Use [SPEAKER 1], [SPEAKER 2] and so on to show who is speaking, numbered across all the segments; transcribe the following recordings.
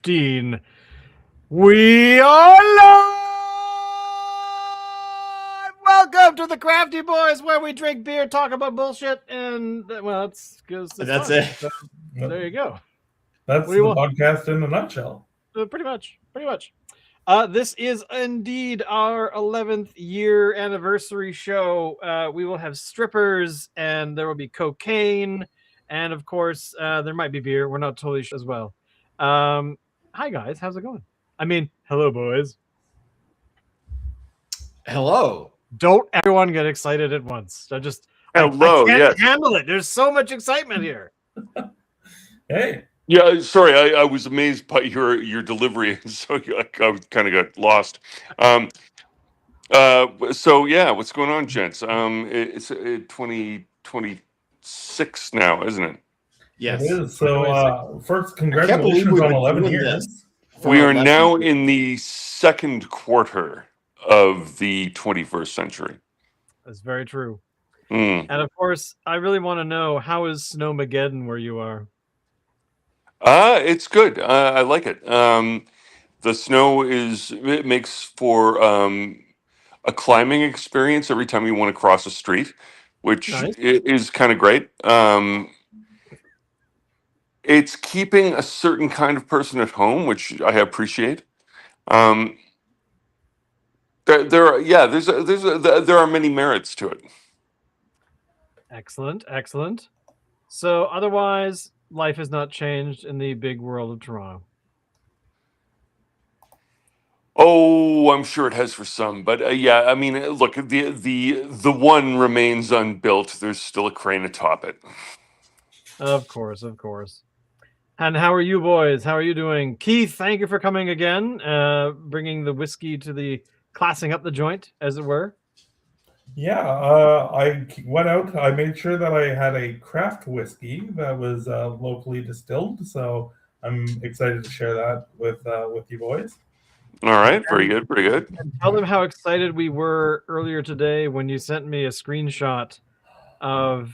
[SPEAKER 1] Dean. We are live! Welcome to the Crafty Boys, where we drink beer, talk about bullshit, and, well, that's because
[SPEAKER 2] That's
[SPEAKER 1] fun.
[SPEAKER 2] it.
[SPEAKER 1] So, there you go.
[SPEAKER 3] That's
[SPEAKER 1] We
[SPEAKER 3] the
[SPEAKER 1] will,
[SPEAKER 3] podcast in a nutshell.
[SPEAKER 1] pretty much. This is indeed our 11th year anniversary show. We will have strippers, and there will be cocaine, and of course, there might be beer. We're not totally sure as well. Hi guys, how's it going? I mean, hello boys.
[SPEAKER 2] Hello.
[SPEAKER 1] Don't everyone get excited at once. I
[SPEAKER 4] Hello,
[SPEAKER 1] can't
[SPEAKER 4] yes.
[SPEAKER 1] handle it. There's so much excitement here.
[SPEAKER 3] Hey,
[SPEAKER 4] Yeah, sorry, I was amazed by your delivery, so I kind of got lost. So yeah, what's going on, gents? It's 2026 now, isn't it?
[SPEAKER 2] Yes.
[SPEAKER 3] it is. So, first,
[SPEAKER 2] I can't believe
[SPEAKER 3] congratulations
[SPEAKER 2] we've
[SPEAKER 3] on
[SPEAKER 2] been
[SPEAKER 3] 11
[SPEAKER 2] doing
[SPEAKER 3] years.
[SPEAKER 2] this. for
[SPEAKER 4] We are
[SPEAKER 2] 11
[SPEAKER 4] now
[SPEAKER 2] years.
[SPEAKER 4] in the second quarter of the 21st century.
[SPEAKER 1] That's very true.
[SPEAKER 4] Mm.
[SPEAKER 1] And of course, I really want to know, how is Snowmageddon where you are?
[SPEAKER 4] It's good. I like it. The snow it makes for a climbing experience every time you want to cross a street, which
[SPEAKER 1] Nice.
[SPEAKER 4] is kind of great. It's keeping a certain kind of person at home, which I appreciate. Um, there are, yeah, there are many merits to it.
[SPEAKER 1] Excellent. So otherwise, life has not changed in the big world of Toronto.
[SPEAKER 4] Oh, I'm sure it has for some, but yeah, I mean, look, the one remains unbuilt. There's still a crane atop it.
[SPEAKER 1] Of course. And how are you boys? How are you doing? Keith, thank you for coming again, bringing the whiskey to the classing up the joint, as it were.
[SPEAKER 3] Yeah, I went out. I made sure that I had a craft whiskey that was locally distilled. So I'm excited to share that with you boys.
[SPEAKER 4] All right, very good, pretty good.
[SPEAKER 1] And tell them how excited we were earlier today when you sent me a screenshot of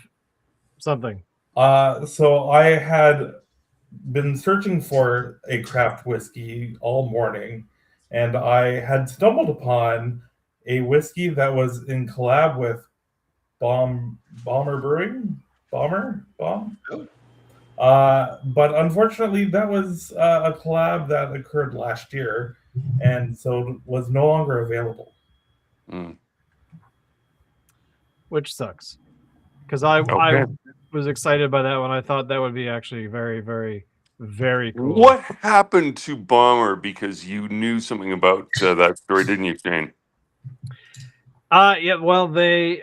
[SPEAKER 1] something.
[SPEAKER 3] So I had been searching for a craft whiskey all morning, and I had stumbled upon a whiskey that was in collab with Bomber Brewing. Bomber? Bomb? But unfortunately, that was a collab that occurred last year, and so was no longer available.
[SPEAKER 4] Mm.
[SPEAKER 1] Which sucks, because I
[SPEAKER 4] Okay.
[SPEAKER 1] was excited by that one. I thought that would be actually very, very, very cool.
[SPEAKER 4] What happened to Bomber? Because you knew something about that story, didn't you, Shane?
[SPEAKER 1] Yeah. Well, they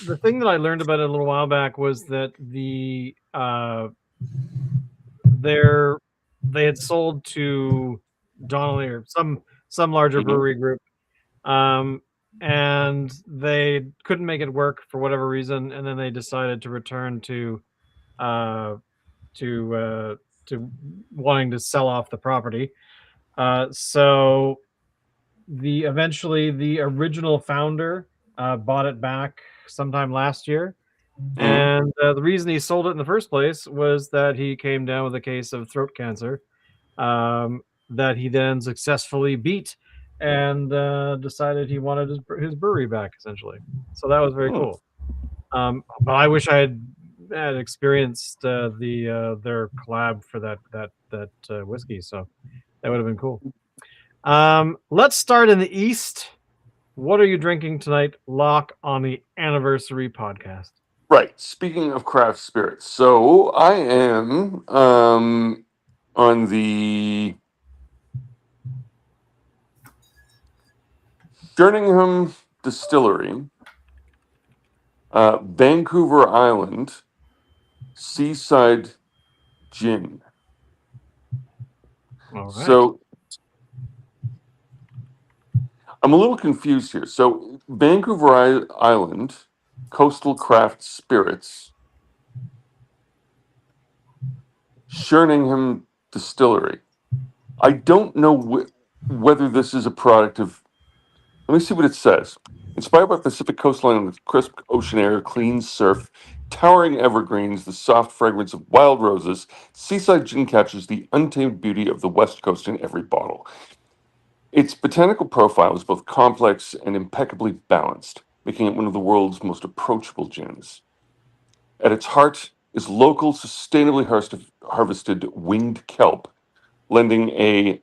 [SPEAKER 1] the thing that I learned about it a little while back was that they had sold to Donnelly or some larger
[SPEAKER 4] Mhm.
[SPEAKER 1] brewery group, and they couldn't make it work for whatever reason, and then they decided to return to wanting to sell off the property. So eventually the original founder bought it back sometime last year. And the reason he sold it in the first place was that he came down with a case of throat cancer that he then successfully beat, and decided he wanted his brewery back, essentially. So that was very cool. But I wish I had experienced their collab for that whiskey. So that would have been cool. Let's start in the East. What are you drinking tonight, Locke, on the anniversary podcast?
[SPEAKER 4] Right. Speaking of craft spirits, so I am on the Jerningham Distillery, Vancouver Island Seaside Gin.
[SPEAKER 1] All right.
[SPEAKER 4] So I'm a little confused here. So Vancouver Island Coastal Craft Spirits, Jerningham Distillery. I don't know whether this is a product of. Let me see what it says. Inspired by Pacific coastline with crisp ocean air, clean surf, Towering evergreens, the soft fragrance of wild roses, Seaside Gin captures the untamed beauty of the West Coast in every bottle. Its botanical profile is both complex and impeccably balanced, making it one of the world's most approachable gins. At its heart is local, sustainably harvested winged kelp, lending a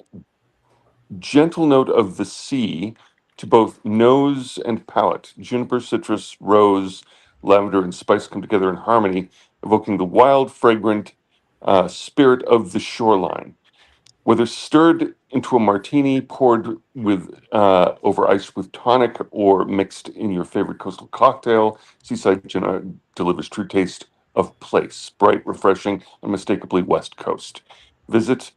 [SPEAKER 4] gentle note of the sea to both nose and palate. Juniper, citrus, rose, lavender, and spice come together in harmony, evoking the wild, fragrant spirit of the shoreline. Whether stirred into a martini, poured with over ice with tonic, or mixed in your favorite coastal cocktail, Seaside Gin delivers true taste of place. Bright, refreshing, unmistakably West Coast. Visit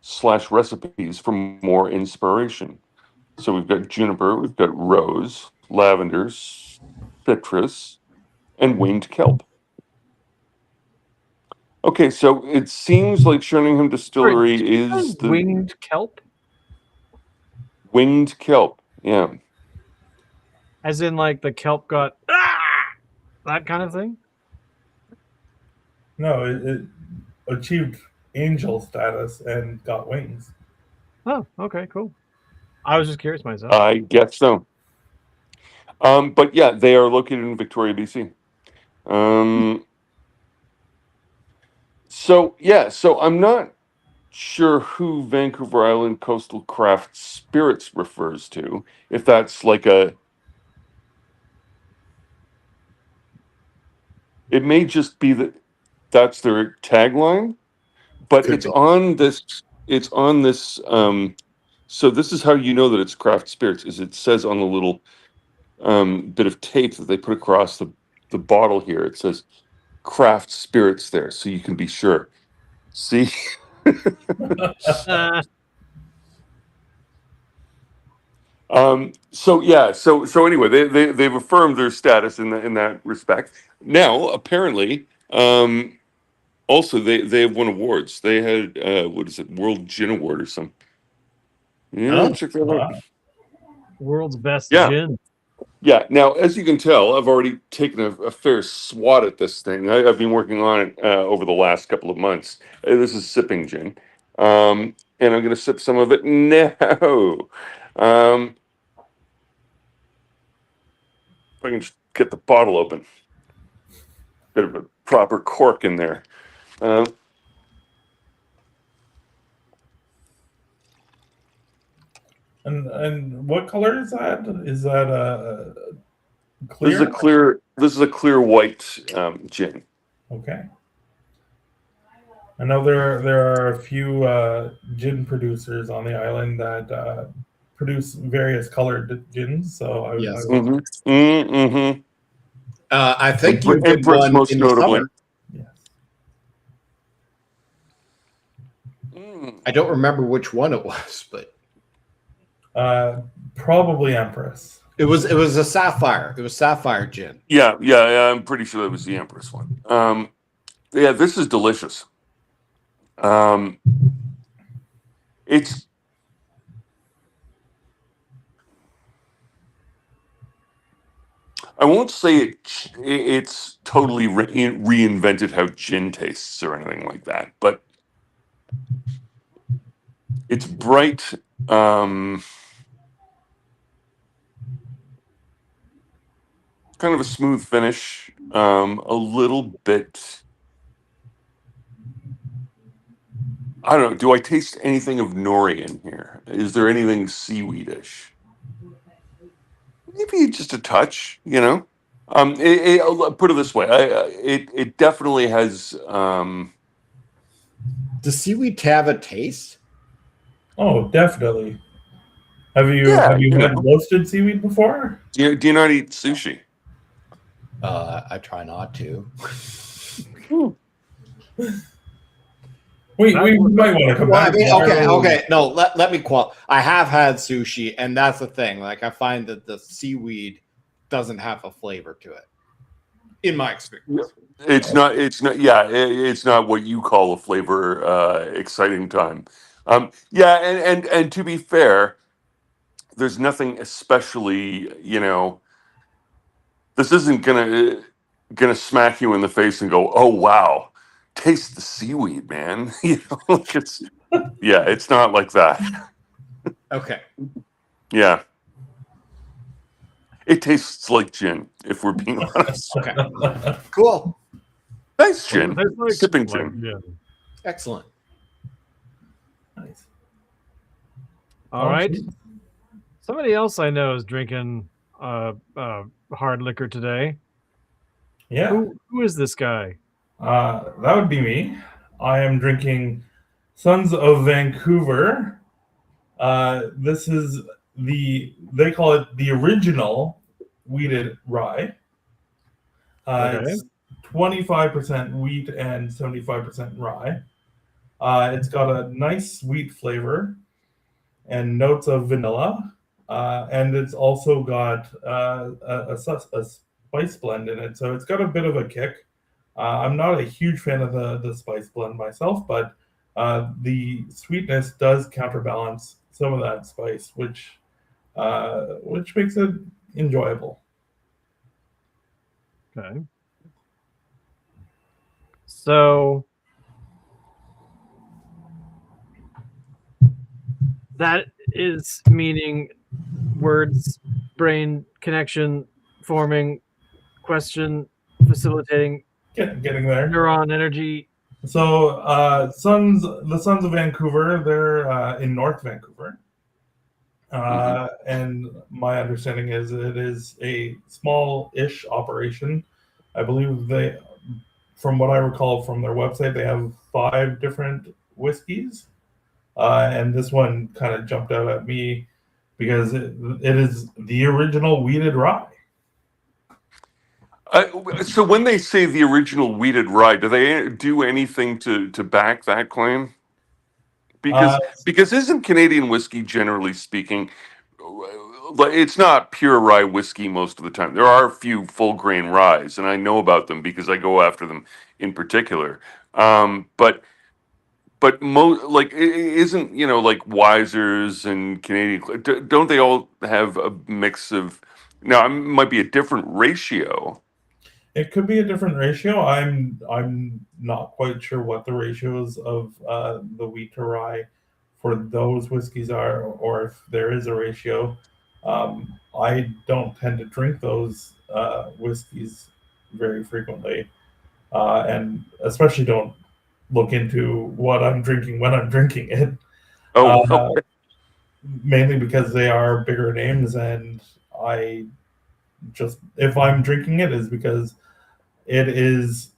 [SPEAKER 4] SherninghamDistillery.com/recipes for more inspiration. So we've got juniper, we've got rose, lavender, citrus, and winged kelp. Okay, so it seems like Sherningham
[SPEAKER 1] Sorry,
[SPEAKER 4] Distillery
[SPEAKER 1] did you say
[SPEAKER 4] is the
[SPEAKER 1] winged kelp,
[SPEAKER 4] winged kelp. Yeah.
[SPEAKER 1] as in like the kelp got that kind of thing.
[SPEAKER 3] No, it achieved angel status and got wings.
[SPEAKER 1] Oh, okay, cool. I was just curious myself.
[SPEAKER 4] I guess so. But yeah, they are located in Victoria, BC. So I'm not sure who Vancouver Island Coastal Craft Spirits refers to. If that's like it may just be that that's their tagline, but
[SPEAKER 2] Could
[SPEAKER 4] it's
[SPEAKER 2] be.
[SPEAKER 4] on this. It's on this. So this is how you know that it's craft spirits. Is it says on the little bit of tape that they put across the bottle here. It says craft spirits there, so you can be sure. See.
[SPEAKER 1] Uh,
[SPEAKER 4] So anyway, they've affirmed their status in that respect. Now, apparently, also they have won awards. They had what is it, World Gin Award or something? Yeah,
[SPEAKER 2] Oh,
[SPEAKER 4] check that out.
[SPEAKER 3] Wow.
[SPEAKER 1] world's best
[SPEAKER 4] Yeah,
[SPEAKER 1] gin.
[SPEAKER 4] yeah. Now, as you can tell, I've already taken a fair swat at this thing. I've been working on it over the last couple of months. This is sipping gin, and I'm going to sip some of it now. Um, if I can just get the bottle open. Bit of a proper cork in there.
[SPEAKER 3] And what color is that? Is that a
[SPEAKER 4] This is
[SPEAKER 3] clear?
[SPEAKER 4] a clear. This is a clear white gin.
[SPEAKER 3] Okay. I know there are a few gin producers on the island that produce various colored gins. So I
[SPEAKER 2] yes.
[SPEAKER 3] was
[SPEAKER 4] Mm-hmm. Mm-hmm.
[SPEAKER 2] I think you did
[SPEAKER 4] Empress,
[SPEAKER 2] one
[SPEAKER 4] most
[SPEAKER 2] in the
[SPEAKER 4] notably.
[SPEAKER 2] summer.
[SPEAKER 3] yes.
[SPEAKER 4] Mm.
[SPEAKER 2] I don't remember which one it was, but
[SPEAKER 3] Probably Empress.
[SPEAKER 2] it was a sapphire. It was sapphire gin.
[SPEAKER 4] Yeah. I'm pretty sure that was the Empress one. Yeah, this is delicious. It's. I won't say it's totally reinvented how gin tastes or anything like that, but it's bright. Kind of a smooth finish. A little bit. I don't know. Do I taste anything of nori in here? Is there anything seaweedish? Maybe just a touch. I'll put it this way. It definitely has.
[SPEAKER 2] Does seaweed have a taste?
[SPEAKER 3] Oh, definitely. Have you
[SPEAKER 4] Yeah.
[SPEAKER 3] had roasted seaweed before?
[SPEAKER 4] Do you not eat sushi?
[SPEAKER 2] I try not to.
[SPEAKER 3] We might want to come
[SPEAKER 2] Well, I
[SPEAKER 3] back.
[SPEAKER 2] mean,
[SPEAKER 3] to that.
[SPEAKER 2] okay. No, let me I have had sushi, and that's the thing. Like, I find that the seaweed doesn't have a flavor to it, in my experience.
[SPEAKER 4] It's not. It's not. Yeah. It's not what you call a flavor exciting time. Yeah. And to be fair, there's nothing especially, this isn't gonna smack you in the face and go, oh wow, taste the seaweed, man. Like it's not like that.
[SPEAKER 2] Okay.
[SPEAKER 4] Yeah, it tastes like gin, if we're being honest.
[SPEAKER 2] Okay. Cool.
[SPEAKER 4] Nice
[SPEAKER 1] Well,
[SPEAKER 4] gin,
[SPEAKER 1] there's
[SPEAKER 4] sipping gin.
[SPEAKER 1] yeah.
[SPEAKER 2] Excellent.
[SPEAKER 3] Nice.
[SPEAKER 1] All right. Somebody else I know is drinking hard liquor today.
[SPEAKER 3] Yeah.
[SPEAKER 1] Who is this guy?
[SPEAKER 3] That would be me. I am drinking Sons of Vancouver. This is they call it the original wheated rye.
[SPEAKER 1] Okay.
[SPEAKER 3] It's 25% wheat and 75% rye. It's got a nice sweet flavor and notes of vanilla. And it's also got a spice blend in it. So it's got a bit of a kick. I'm not a huge fan of the spice blend myself, but the sweetness does counterbalance some of that spice, which makes it enjoyable.
[SPEAKER 1] Okay. So that is meaning words, brain connection, forming, question, facilitating,
[SPEAKER 3] Getting there.
[SPEAKER 1] neuron energy.
[SPEAKER 3] So, the Sons of Vancouver, they're in North Vancouver. And my understanding is it is a small-ish operation. I believe from what I recall from their website, they have 5 different whiskeys. And this one kind of jumped out at me because it is the original wheated rye.
[SPEAKER 4] So when they say the original wheated rye, do they do anything to back that claim?
[SPEAKER 3] Uh,
[SPEAKER 4] Because isn't Canadian whiskey, generally speaking, it's not pure rye whiskey most of the time. There are a few full grain ryes, and I know about them because I go after them in particular. But isn't like Wiser's and Canadian? Don't they all have a mix of? Now it might be a different ratio.
[SPEAKER 3] It could be a different ratio. I'm not quite sure what the ratios of the wheat to rye for those whiskeys are, or if there is a ratio. I don't tend to drink those whiskeys very frequently, and especially don't look into what I'm drinking when I'm drinking it.
[SPEAKER 4] Oh,
[SPEAKER 3] Uh, Mainly because they are bigger names, and I just if I'm drinking it is because it is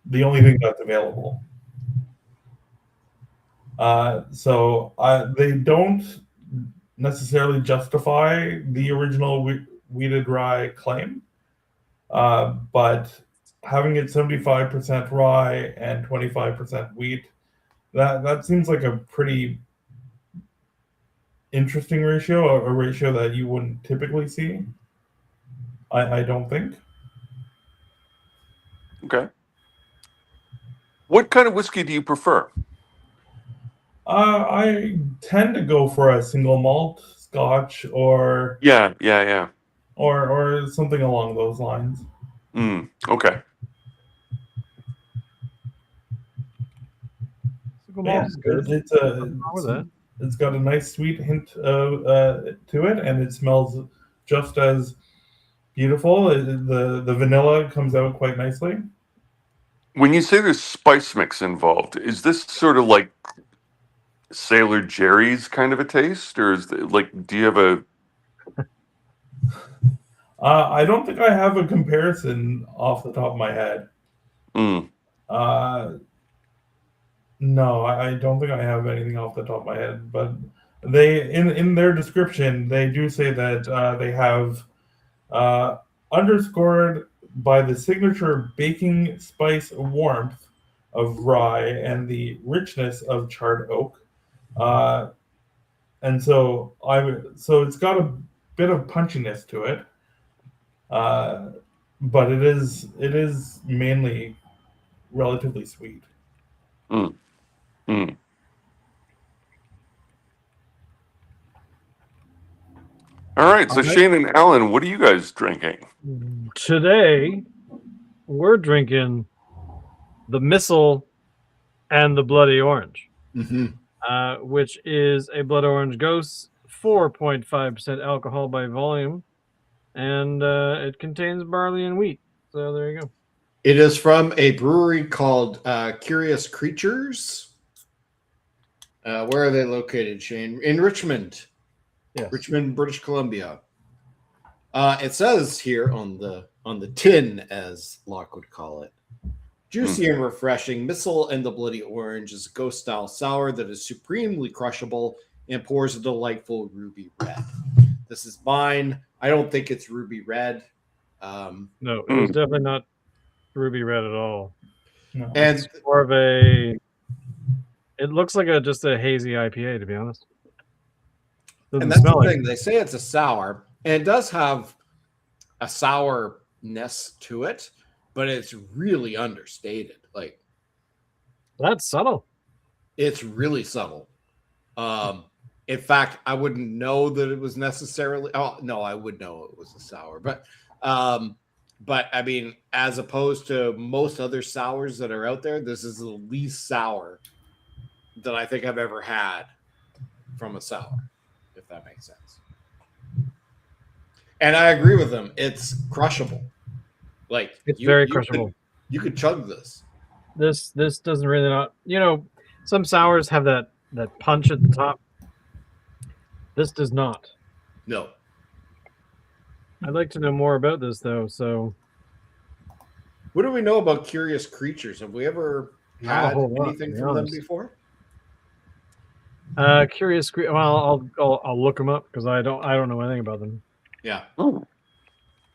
[SPEAKER 3] the only thing that's available. They don't necessarily justify the original wheated rye claim, but having it 75% rye and 25% wheat, that seems like a pretty interesting ratio, a ratio that you wouldn't typically see. I don't think.
[SPEAKER 4] okay. What kind of whiskey do you prefer?
[SPEAKER 3] I tend to go for a single malt Scotch
[SPEAKER 4] Yeah.
[SPEAKER 3] or something along those lines.
[SPEAKER 4] Okay.
[SPEAKER 1] Single
[SPEAKER 3] Yeah,
[SPEAKER 1] malt is good. Nothing wrong with that.
[SPEAKER 3] it's got a nice sweet hint to it, and it smells just as beautiful. The vanilla comes out quite nicely.
[SPEAKER 4] When you say there's spice mix involved, is this sort of like Sailor Jerry's kind of a taste, or do you have a?
[SPEAKER 3] I don't think I have a comparison off the top of my head.
[SPEAKER 4] Mm,
[SPEAKER 3] Uh, no, I don't think I have anything off the top of my head. But they in their description they do say that they have uh, underscored by the signature baking spice warmth of rye and the richness of charred oak. Uh, and so it's got a bit of punchiness to it, uh, but it is mainly relatively sweet.
[SPEAKER 4] mm, mm. All right. So
[SPEAKER 1] All right.
[SPEAKER 4] Shane and Alan, what are you guys drinking?
[SPEAKER 1] Today, we're drinking the Missile and the Bloody Orange, which is a Blood Orange Ghost, 4.5% alcohol by volume, and it contains barley and wheat. So there you go.
[SPEAKER 2] It is from a brewery called Curious Creatures. Where are they located, Shane? In Richmond.
[SPEAKER 1] Yes.
[SPEAKER 2] Richmond, British Columbia. It says here on the tin, as Locke would call it, juicy and refreshing. Missile and the Bloody Orange is a ghost style sour that is supremely crushable and pours a delightful ruby red. This is mine. I don't think it's ruby red.
[SPEAKER 1] No, it is definitely not ruby red at all.
[SPEAKER 3] No.
[SPEAKER 2] And
[SPEAKER 1] It's more of a. It looks like just a hazy IPA, to be honest. Doesn't
[SPEAKER 2] that's
[SPEAKER 1] smell
[SPEAKER 2] the
[SPEAKER 1] like
[SPEAKER 2] thing. They say it's a sour, and it does have a sourness to it, but it's really understated. Like,
[SPEAKER 1] that's subtle.
[SPEAKER 2] it's really subtle. In fact, I wouldn't know that it was necessarily. Oh no, I would know it was a sour, but I mean, as opposed to most other sours that are out there, this is the least sour that I think I've ever had from a sour, if that makes sense. And I agree with them. It's crushable. Like,
[SPEAKER 1] It's very crushable.
[SPEAKER 2] You could chug this.
[SPEAKER 1] This doesn't really not. Some sours have that punch at the top. This does not.
[SPEAKER 2] No.
[SPEAKER 1] I'd like to know more about this though. So,
[SPEAKER 2] What do we know about Curious Creatures? Have we ever
[SPEAKER 1] Not a
[SPEAKER 2] had
[SPEAKER 1] whole lot,
[SPEAKER 2] anything
[SPEAKER 1] to be
[SPEAKER 2] from them
[SPEAKER 1] honest.
[SPEAKER 2] before?
[SPEAKER 1] Curious. Well, I'll look them up because I don't know anything about them.
[SPEAKER 2] Yeah.
[SPEAKER 4] Oh,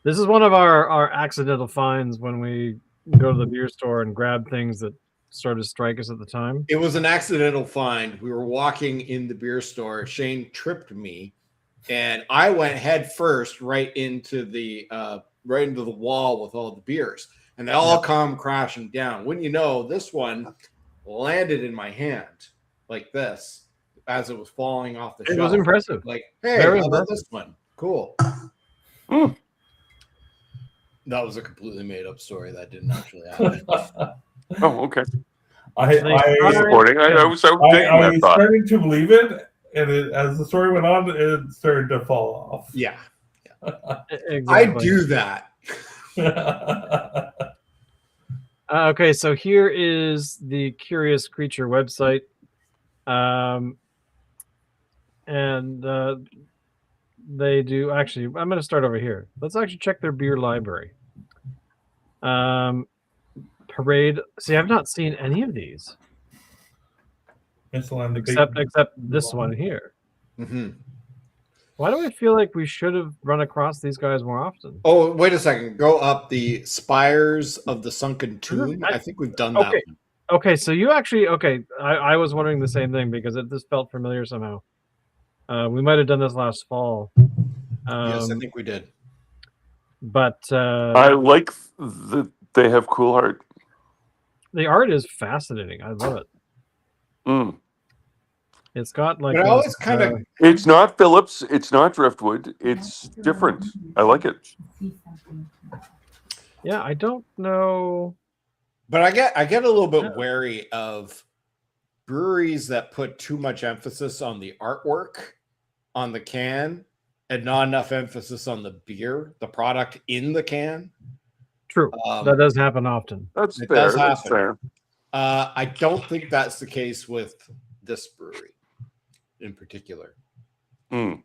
[SPEAKER 1] This is one of our accidental finds when we go to the beer store and grab things that sort of strike us at the time.
[SPEAKER 2] It was an accidental find. We were walking in the beer store. Shane tripped me, and I went head first right into the wall with all the beers, and they all come crashing down. Wouldn't you know, this one landed in my hand like this as it was falling off the shelf.
[SPEAKER 1] It was impressive.
[SPEAKER 2] Like, hey,
[SPEAKER 1] Very
[SPEAKER 2] how about
[SPEAKER 1] impressive.
[SPEAKER 2] this one? Cool.
[SPEAKER 4] Hmm.
[SPEAKER 2] That was a completely made up story. That didn't actually happen.
[SPEAKER 4] oh, okay.
[SPEAKER 3] I
[SPEAKER 4] Disappointing. I was digging that
[SPEAKER 3] was
[SPEAKER 4] thought.
[SPEAKER 3] starting to believe it, and as the story went on, it started to fall off.
[SPEAKER 2] Yeah.
[SPEAKER 1] Exactly.
[SPEAKER 2] I do that.
[SPEAKER 1] Okay, so here is the Curious Creature website. And they do actually. I'm going to start over here. Let's actually check their beer library. Parade. See, I've not seen any of these except this one here.
[SPEAKER 2] Mm-hmm.
[SPEAKER 1] Why do I feel like we should have run across these guys more often?
[SPEAKER 2] Oh, wait a second. Go up the Spires of the Sunken Tomb. I think we've done that
[SPEAKER 1] Okay.
[SPEAKER 2] one.
[SPEAKER 1] Okay, so you actually I was wondering the same thing because this felt familiar somehow. We might have done this last fall.
[SPEAKER 2] Yes, I think we did.
[SPEAKER 1] But
[SPEAKER 4] I like that they have cool art.
[SPEAKER 1] the art is fascinating. I love it.
[SPEAKER 4] Mm.
[SPEAKER 1] It's got like
[SPEAKER 2] But I always kind of
[SPEAKER 4] It's not Phillips. It's not Driftwood. It's different. I like it.
[SPEAKER 1] yeah. I don't know.
[SPEAKER 2] but I get a little bit wary of breweries that put too much emphasis on the artwork on the can and not enough emphasis on the beer, the product in the can.
[SPEAKER 1] True, that does happen often.
[SPEAKER 4] That's
[SPEAKER 2] It
[SPEAKER 4] fair.
[SPEAKER 2] does
[SPEAKER 4] That's
[SPEAKER 2] happen.
[SPEAKER 4] fair.
[SPEAKER 2] I don't think that's the case with this brewery in particular.
[SPEAKER 4] Mm.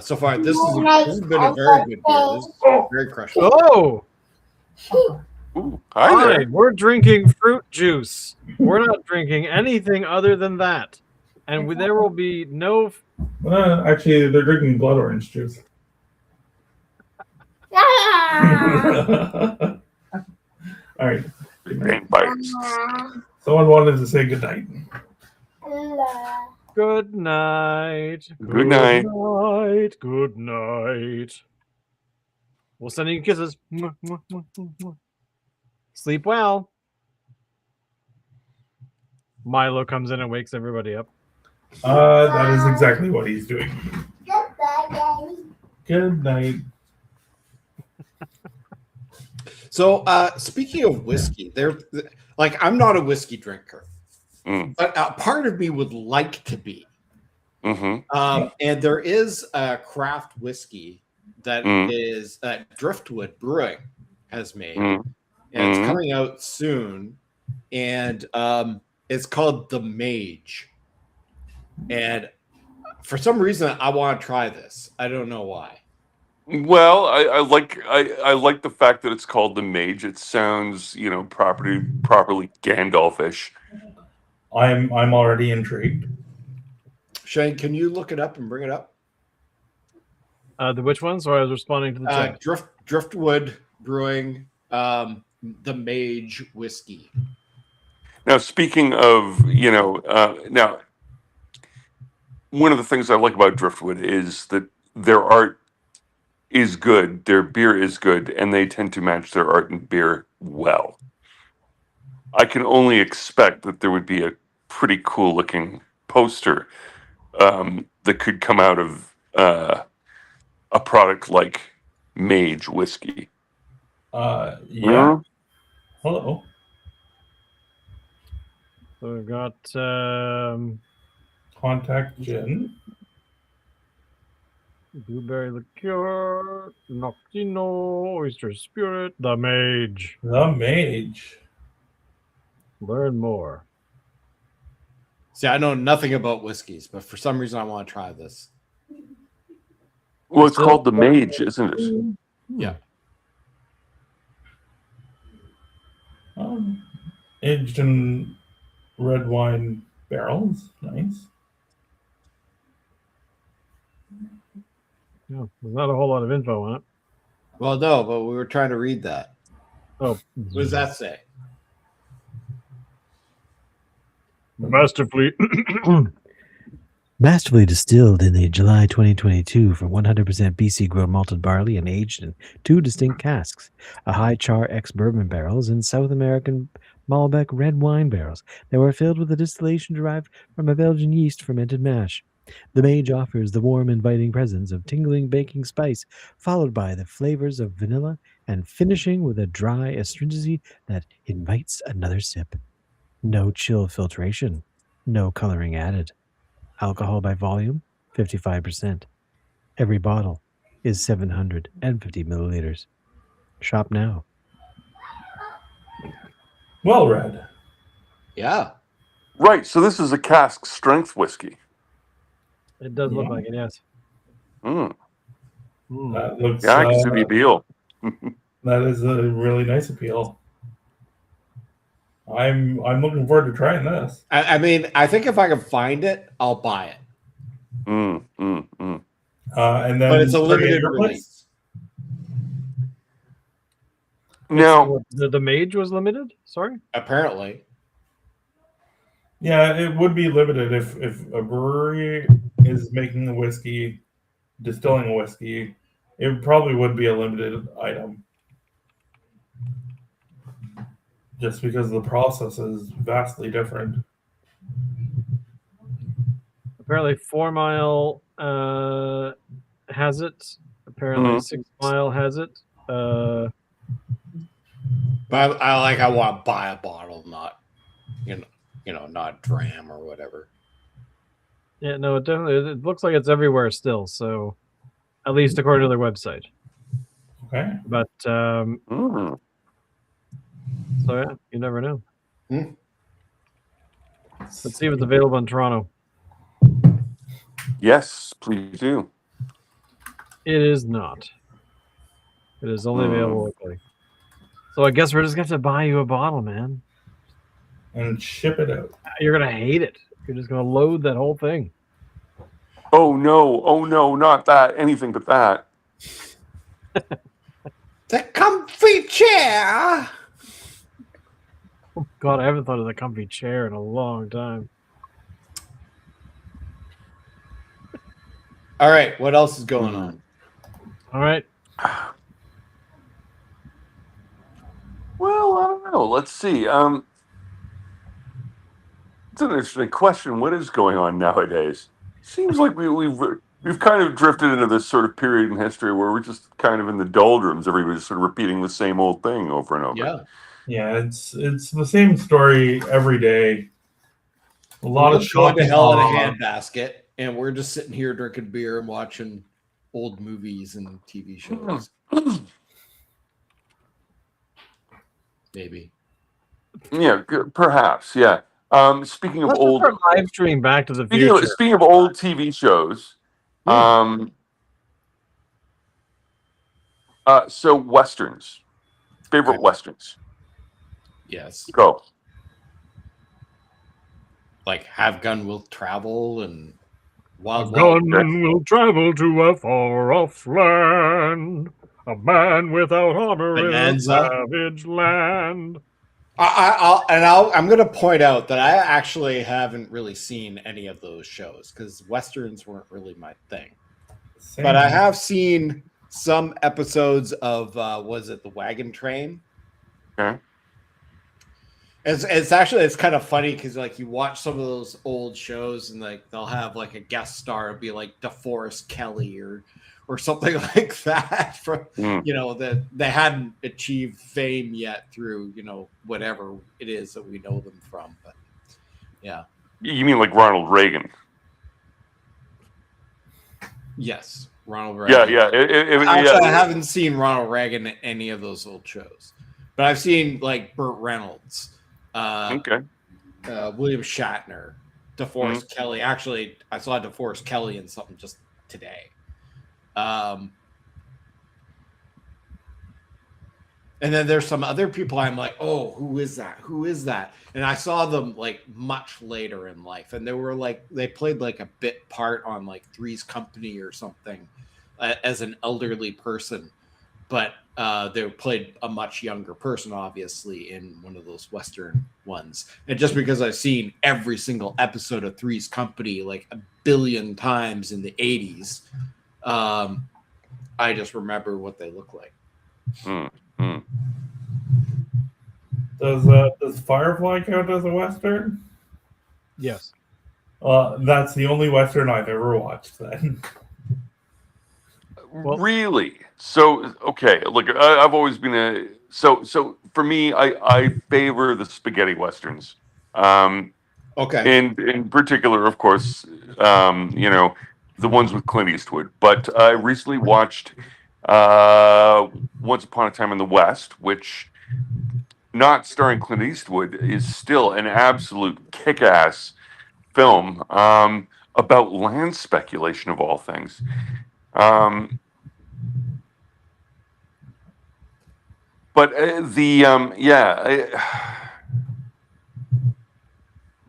[SPEAKER 2] So far, this has been a very good beer. This is very crushable.
[SPEAKER 1] Oh,
[SPEAKER 4] Ooh, hi there.
[SPEAKER 1] fine. We're drinking fruit juice. We're not drinking anything other than that, and there will be no.
[SPEAKER 3] Actually, they're drinking blood orange juice. All right.
[SPEAKER 4] Vampires.
[SPEAKER 3] Someone wanted to say goodnight.
[SPEAKER 1] Good night.
[SPEAKER 4] Good night.
[SPEAKER 1] Night. Good night. We'll send you kisses. Mwah, mwah, mwah, mwah, mwah. Sleep well. Milo comes in and wakes everybody up.
[SPEAKER 3] That is exactly what he's doing. Good night.
[SPEAKER 2] So, speaking of whiskey, I'm not a whiskey drinker,
[SPEAKER 4] Mm.
[SPEAKER 2] but part of me would like to be.
[SPEAKER 4] Mm-hmm.
[SPEAKER 2] And there is a craft whiskey that is Driftwood Brewing has made,
[SPEAKER 4] Mm.
[SPEAKER 2] and it's coming out soon, and it's called the Mage. And for some reason, I want to try this. I don't know why.
[SPEAKER 4] Well, I like the fact that it's called the Mage. It sounds, properly Gandalfish.
[SPEAKER 3] I'm already intrigued.
[SPEAKER 2] Shane, can you look it up and bring it up?
[SPEAKER 1] The which one? Sorry, I was responding to the chat.
[SPEAKER 2] Driftwood Brewing, the Mage whiskey.
[SPEAKER 4] Now, speaking of, now one of the things I like about Driftwood is that their art is good, their beer is good, and they tend to match their art and beer well. I can only expect that there would be a pretty cool looking poster that could come out of a product like Mage whiskey.
[SPEAKER 3] Yeah. Hello.
[SPEAKER 1] So we've got
[SPEAKER 3] Contact Gin.
[SPEAKER 1] blueberry liqueur, Noctino, oyster spirit, the Mage.
[SPEAKER 3] The Mage.
[SPEAKER 1] Learn more.
[SPEAKER 2] See, I know nothing about whiskeys, but for some reason, I want to try this.
[SPEAKER 4] Well, it's called the Mage, isn't it?
[SPEAKER 2] Yeah.
[SPEAKER 3] Aged in red wine barrels. Nice.
[SPEAKER 1] Yeah, there's not a whole lot of info on it.
[SPEAKER 2] Well, no, but we were trying to read that.
[SPEAKER 1] Oh,
[SPEAKER 2] What does that say?
[SPEAKER 1] masterfully.
[SPEAKER 5] Masterfully distilled in the July 2022 from 100% BC grown malted barley and aged in 2 distinct casks, a high char ex-bourbon barrels and South American Malbec red wine barrels that were filled with a distillation derived from a Belgian yeast fermented mash. The Mage offers the warm, inviting presence of tingling baking spice, followed by the flavors of vanilla and finishing with a dry astringency that invites another sip. No chill filtration, no coloring added. Alcohol by volume, 55%. Every bottle is 750 milliliters. Shop now.
[SPEAKER 3] Well read.
[SPEAKER 2] Yeah.
[SPEAKER 4] Right, so this is a cask strength whiskey.
[SPEAKER 1] It does look like it, yes.
[SPEAKER 4] Mm.
[SPEAKER 3] That looks.
[SPEAKER 4] Yeah, I can see the appeal.
[SPEAKER 3] That is a really nice appeal. I'm looking forward to trying this.
[SPEAKER 2] I mean, I think if I can find it, I'll buy it.
[SPEAKER 3] And then,
[SPEAKER 2] But it's a
[SPEAKER 3] sorry,
[SPEAKER 2] limited
[SPEAKER 3] your place?
[SPEAKER 2] release.
[SPEAKER 4] Now,
[SPEAKER 1] The Mage was limited? Sorry?
[SPEAKER 2] Apparently.
[SPEAKER 3] Yeah, it would be limited if a brewery is making a whiskey, distilling a whiskey. It probably would be a limited item, just because the process is vastly different.
[SPEAKER 1] Apparently 4 Mile has it. Apparently 6 Mile has it.
[SPEAKER 2] But I want to buy a bottle, not not dram or whatever.
[SPEAKER 1] Yeah, no, it looks like it's everywhere still, so at least according to their website.
[SPEAKER 3] Okay.
[SPEAKER 1] But so yeah, you never know. Let's see if it's available in Toronto.
[SPEAKER 4] yes, please do.
[SPEAKER 1] It is not. It is only available locally. So I guess we're just gonna have to buy you a bottle, man.
[SPEAKER 3] And ship it out.
[SPEAKER 1] You're gonna hate it. You're just gonna load that whole thing.
[SPEAKER 4] Oh no, not that. Anything but that.
[SPEAKER 2] The comfy chair.
[SPEAKER 1] Oh, God, I haven't thought of the comfy chair in a long time.
[SPEAKER 2] All right, what else is going on?
[SPEAKER 1] All right.
[SPEAKER 4] Well, I don't know. Let's see. It's an interesting question. What is going on nowadays? Seems like we've we've kind of drifted into this sort of period in history where we're just kind of in the doldrums. Everybody's sort of repeating the same old thing over and over.
[SPEAKER 2] Yeah.
[SPEAKER 3] Yeah, it's the same story every day. A lot of
[SPEAKER 2] Going to
[SPEAKER 3] shock
[SPEAKER 2] hell in a
[SPEAKER 3] and awe.
[SPEAKER 2] handbasket, and we're just sitting here drinking beer and watching old movies and TV shows. Maybe.
[SPEAKER 4] Yeah, perhaps. Yeah. Speaking of
[SPEAKER 1] Let's
[SPEAKER 4] old,
[SPEAKER 1] start live streaming Back to the Future.
[SPEAKER 4] speaking of old TV shows, so westerns, favorite westerns.
[SPEAKER 2] Yes.
[SPEAKER 4] Go.
[SPEAKER 2] Like Have Gun Will Travel and Wild
[SPEAKER 1] Gun
[SPEAKER 2] Wild.
[SPEAKER 1] will travel to a far-off land. A man without honor in a
[SPEAKER 2] Bonanza.
[SPEAKER 1] savage land.
[SPEAKER 2] I'm going to point out that I actually haven't really seen any of those shows because westerns weren't really my thing.
[SPEAKER 3] Same.
[SPEAKER 2] But I have seen some episodes of was it The Wagon Train?
[SPEAKER 4] Okay.
[SPEAKER 2] It's kind of funny because like you watch some of those old shows and like they'll have like a guest star, it'll be like DeForest Kelly or something like that from that they hadn't achieved fame yet through whatever it is that we know them from. But yeah.
[SPEAKER 4] You mean like Ronald Reagan?
[SPEAKER 2] Yes, Ronald Reagan.
[SPEAKER 4] Yeah.
[SPEAKER 2] Actually, I haven't seen Ronald Reagan in any of those old shows, but I've seen like Burt Reynolds,
[SPEAKER 4] Okay.
[SPEAKER 2] William Shatner, DeForest Kelly. Actually, I saw DeForest Kelly in something just today. And then there's some other people I'm like, oh, who is that? Who is that? And I saw them like much later in life. And they were like, they played like a bit part on like Three's Company or something as an elderly person. But they played a much younger person, obviously, in one of those Western ones. And just because I've seen every single episode of Three's Company like a billion times in the 80s, I just remember what they look like.
[SPEAKER 3] Does Firefly count as a Western?
[SPEAKER 1] Yes.
[SPEAKER 3] That's the only Western I've ever watched then.
[SPEAKER 1] Well-
[SPEAKER 4] Really? So okay, look, I've always been so for me, I favor the spaghetti westerns.
[SPEAKER 2] Okay.
[SPEAKER 4] And in particular, of course, the ones with Clint Eastwood. But I recently watched Once Upon a Time in the West, which, not starring Clint Eastwood, is still an absolute kick-ass film about land speculation of all things. But how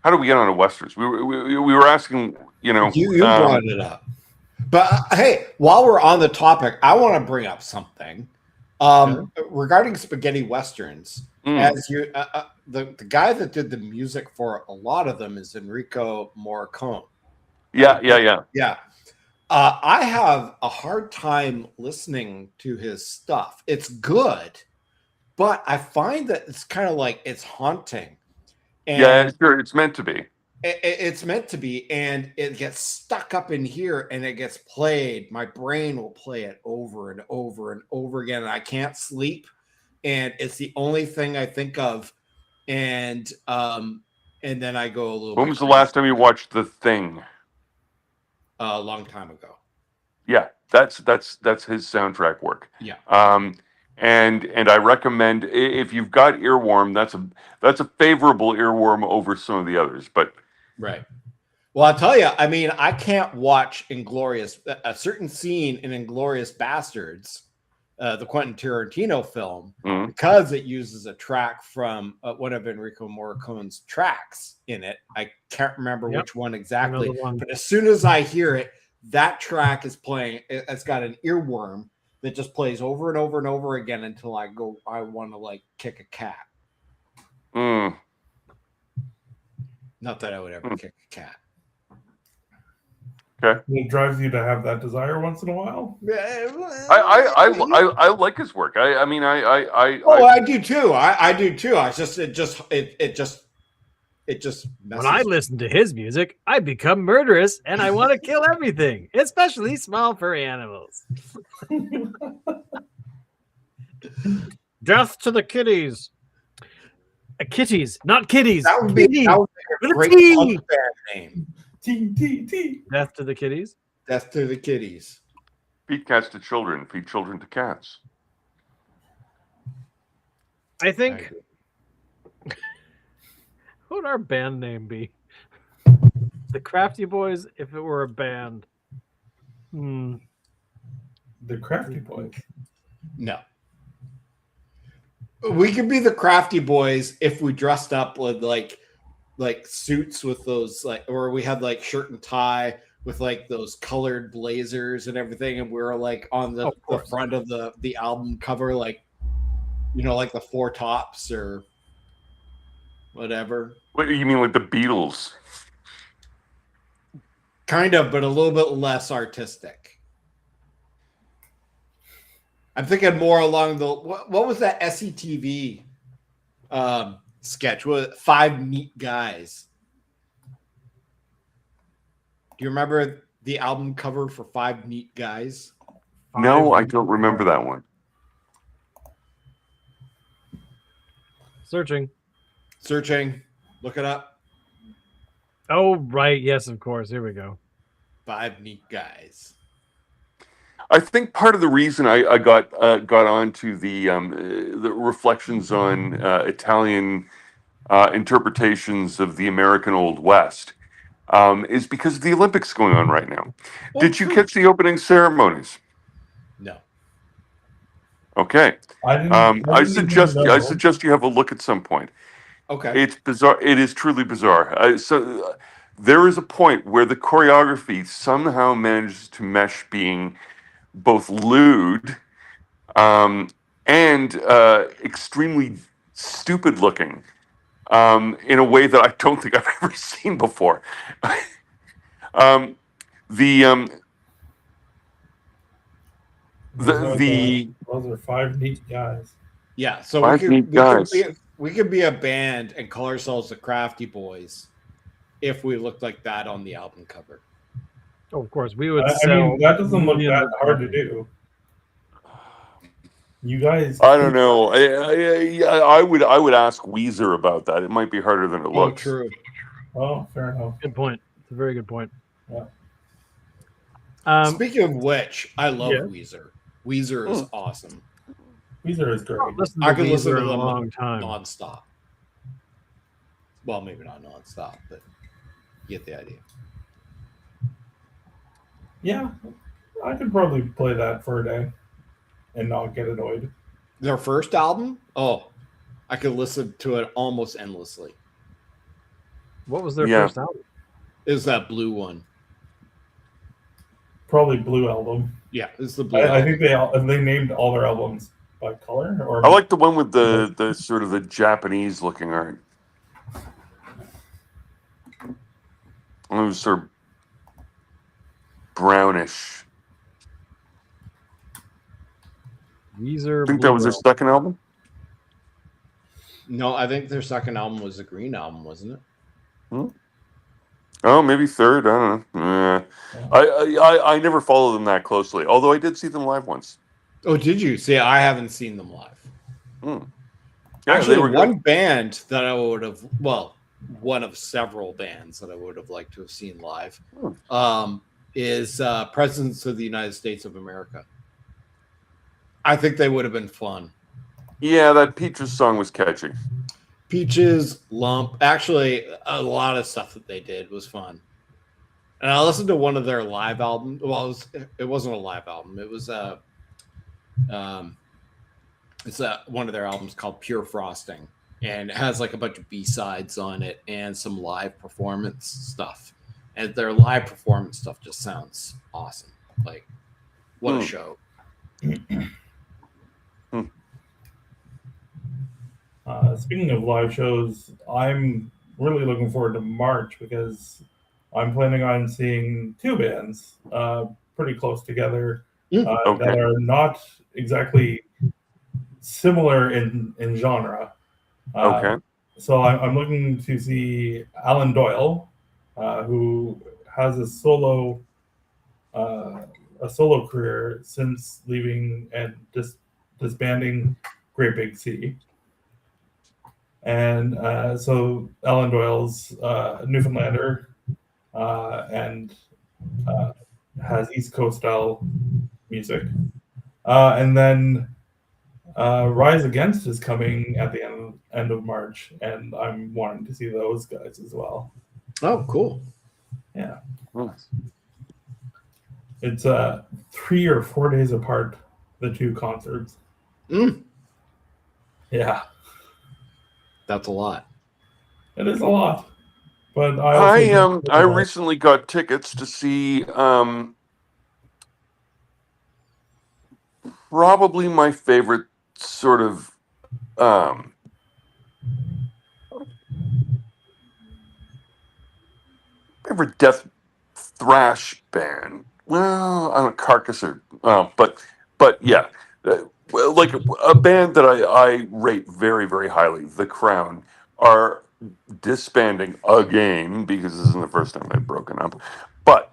[SPEAKER 4] do we get on to westerns? We were asking,
[SPEAKER 2] You brought it up. But hey, while we're on the topic, I want to bring up something regarding spaghetti westerns. As you, the guy that did the music for a lot of them is Enrico Morricone.
[SPEAKER 4] Yeah.
[SPEAKER 2] I have a hard time listening to his stuff. It's good, but I find that it's kind of like it's haunting. And
[SPEAKER 4] sure, it's meant to be.
[SPEAKER 2] It's meant to be, and it gets stuck up in here, and it gets played. My brain will play it over and over and over again, and I can't sleep. And it's the only thing I think of. And then I go a little.
[SPEAKER 4] When was the last time you watched The Thing?
[SPEAKER 2] A long time ago.
[SPEAKER 4] Yeah, that's his soundtrack work.
[SPEAKER 2] Yeah.
[SPEAKER 4] And I recommend, if you've got earworm, that's a favorable earworm over some of the others. But
[SPEAKER 2] right. Well, I'll tell you, I mean, I can't watch a certain scene in Inglourious Bastards, the Quentin Tarantino film, because it uses a track from one of Enrico Morricone's tracks in it. I can't remember which one exactly, but as soon as I hear it, that track is playing. It's got an earworm that just plays over and over and over again until I want to like kick a cat. Not that I would ever kick a cat.
[SPEAKER 4] Okay.
[SPEAKER 3] It drives you to have that desire once in a while.
[SPEAKER 4] I like his work. I mean,
[SPEAKER 2] I do too. I do too. It it just messes.
[SPEAKER 1] When I listen to his music, I become murderous and I want to kill everything, especially small furry animals. Death to the kitties. Kitties, not kitties.
[SPEAKER 2] That would be
[SPEAKER 1] Kitties.
[SPEAKER 2] a
[SPEAKER 1] With a
[SPEAKER 2] great
[SPEAKER 1] T.
[SPEAKER 2] punk band name.
[SPEAKER 3] T.
[SPEAKER 1] Death to the kitties.
[SPEAKER 2] Death to the kitties.
[SPEAKER 4] Feed cats to children. Feed children to cats.
[SPEAKER 1] I think. What would our band name be? The Crafty Boys, if it were a band.
[SPEAKER 3] The Crafty Boys.
[SPEAKER 2] No. We could be the Crafty Boys if we dressed up with like suits with those or we had like shirt and tie with like those colored blazers and everything, and we were like on the front of the album cover, like like the Four Tops or whatever.
[SPEAKER 4] What you mean, like the Beatles?
[SPEAKER 2] Kind of, but a little bit less artistic. I'm thinking more along the what was that SCTV sketch? What, Five Neat Guys? Do you remember the album cover for Five Neat Guys?
[SPEAKER 4] No, I don't remember that one.
[SPEAKER 1] Searching.
[SPEAKER 2] Look it up.
[SPEAKER 1] Oh, right. Yes, of course. Here we go.
[SPEAKER 2] Five Neat Guys.
[SPEAKER 4] I think part of the reason I got onto the reflections on Italian interpretations of the American Old West is because of the Olympics going on right now. Did you catch the opening ceremonies?
[SPEAKER 2] No.
[SPEAKER 4] Okay. I suggest you have a look at some point.
[SPEAKER 2] Okay.
[SPEAKER 4] It's bizarre. It is truly bizarre. So there is a point where the choreography somehow manages to mesh being both lewd and extremely stupid looking in a way that I don't think I've ever seen before.
[SPEAKER 3] Those are Five Neat Guys.
[SPEAKER 2] Yeah, so we could be a band and call ourselves the Crafty Boys if we looked like that on the album cover.
[SPEAKER 1] Oh, of course, we would
[SPEAKER 3] I
[SPEAKER 1] sell.
[SPEAKER 3] mean, that doesn't look that hard to do. You guys.
[SPEAKER 4] I don't know. I would ask Weezer about that. It might be harder than it looks.
[SPEAKER 2] True.
[SPEAKER 3] Oh, fair enough.
[SPEAKER 1] Good point. It's a very good point.
[SPEAKER 3] Yeah.
[SPEAKER 2] Speaking of which, I love
[SPEAKER 1] Yeah.
[SPEAKER 2] Weezer. Weezer is awesome.
[SPEAKER 3] Weezer is great.
[SPEAKER 2] I can listen to
[SPEAKER 1] a
[SPEAKER 2] them
[SPEAKER 1] long time.
[SPEAKER 2] nonstop. Well, maybe not nonstop, but you get the idea.
[SPEAKER 3] Yeah, I could probably play that for a day and not get annoyed.
[SPEAKER 2] Their first album? Oh, I could listen to it almost endlessly.
[SPEAKER 1] What was their
[SPEAKER 4] Yeah.
[SPEAKER 1] first album?
[SPEAKER 2] It was that blue one.
[SPEAKER 3] Probably Blue Album.
[SPEAKER 2] Yeah, it's the blue
[SPEAKER 3] I
[SPEAKER 2] album.
[SPEAKER 3] think they named all their albums by color. Or
[SPEAKER 4] I like the one with the sort of the Japanese looking art. It was sort of brownish.
[SPEAKER 1] Weezer.
[SPEAKER 4] I think that was their second album.
[SPEAKER 2] No, I think their second album was the Green Album, wasn't it?
[SPEAKER 4] Oh, maybe third. I don't know. I never followed them that closely. Although I did see them live once.
[SPEAKER 2] Oh, did you? See, I haven't seen them live.
[SPEAKER 4] Yeah,
[SPEAKER 2] Actually,
[SPEAKER 4] they were
[SPEAKER 2] one
[SPEAKER 4] good.
[SPEAKER 2] band that I would have, well, one of several bands that I would have liked to have seen live is Presidents of the United States of America. I think they would have been fun.
[SPEAKER 4] Yeah, that Peaches song was catchy.
[SPEAKER 2] Peaches, Lump, actually, a lot of stuff that they did was fun. And I listened to one of their live albums. Well, it wasn't a live album. It was one of their albums called Pure Frosting, and it has like a bunch of B-sides on it and some live performance stuff. And their live performance stuff just sounds awesome. Like, what a show!
[SPEAKER 3] Speaking of live shows, I'm really looking forward to March because I'm planning on seeing two bands pretty close together that are not exactly similar in genre. so I'm looking to see Alan Doyle, who has a solo career since leaving and disbanding Great Big Sea. And so Alan Doyle's Newfoundlander and has East Coast style music. And then Rise Against is coming at the end of March, and I'm wanting to see those guys as well.
[SPEAKER 2] Oh, cool.
[SPEAKER 3] Yeah.
[SPEAKER 4] Nice.
[SPEAKER 3] It's 3 or 4 days apart, the two concerts.
[SPEAKER 2] Mm,
[SPEAKER 3] Yeah,
[SPEAKER 2] that's a lot.
[SPEAKER 3] it is a lot. But I also
[SPEAKER 4] I recently got tickets to see probably my favorite sort of favorite death thrash band. Well, I'm a Carcass or but yeah, well, like a band that I rate very very highly. The Crown are disbanding again because this isn't the first time they've broken up, but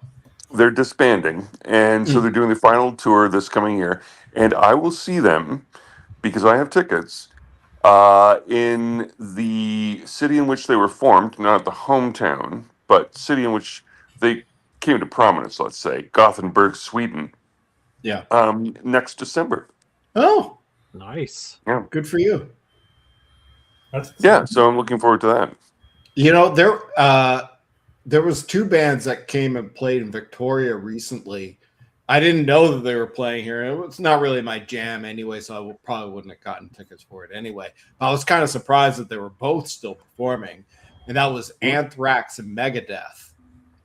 [SPEAKER 4] they're disbanding, and so they're doing the final tour this coming year, and I will see them because I have tickets in the city in which they were formed, not the hometown, but city in which they came to prominence, let's say, Gothenburg, Sweden,
[SPEAKER 2] Yeah.
[SPEAKER 4] next December.
[SPEAKER 2] Oh,
[SPEAKER 1] Nice.
[SPEAKER 4] Yeah.
[SPEAKER 2] good for you.
[SPEAKER 3] that's
[SPEAKER 4] Yeah, so I'm looking forward to that.
[SPEAKER 2] You know, there was 2 bands that came and played in Victoria recently. I didn't know that they were playing here. It's not really my jam anyway, so I probably wouldn't have gotten tickets for it anyway. I was kind of surprised that they were both still performing, and that was Anthrax and Megadeth.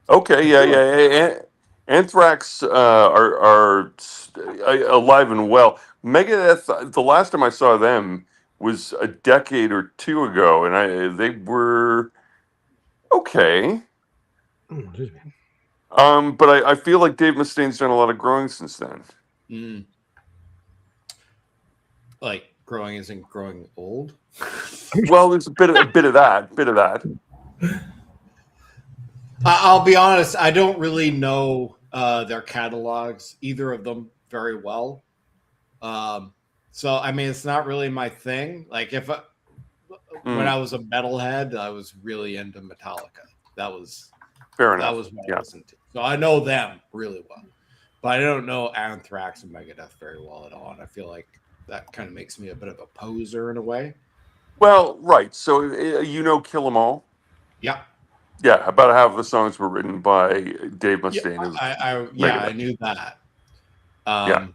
[SPEAKER 4] Okay, yeah. Anthrax are alive and well. Megadeth, the last time I saw them was a decade or 2 ago, and they were okay.
[SPEAKER 5] Excuse me.
[SPEAKER 4] But I feel like Dave Mustaine's done a lot of growing since then.
[SPEAKER 2] Mm. Like growing isn't growing old.
[SPEAKER 4] Well, there's a bit of that.
[SPEAKER 2] I'll be honest, I don't really know their catalogs, either of them, very well. So I mean, it's not really my thing. Like when I was a metalhead, I was really into Metallica. That was
[SPEAKER 4] Fair enough.
[SPEAKER 2] that was what I listened to. So I know them really well, but I don't know Anthrax and Megadeth very well at all. And I feel like that kind of makes me a bit of a poser in a way.
[SPEAKER 4] Well, right. So you know, Kill 'Em All.
[SPEAKER 2] Yeah,
[SPEAKER 4] Yeah, about half of the songs were written by Dave
[SPEAKER 2] yeah,
[SPEAKER 4] Mustaine. Of
[SPEAKER 2] I
[SPEAKER 4] Megadeth.
[SPEAKER 2] knew that.
[SPEAKER 4] Yeah.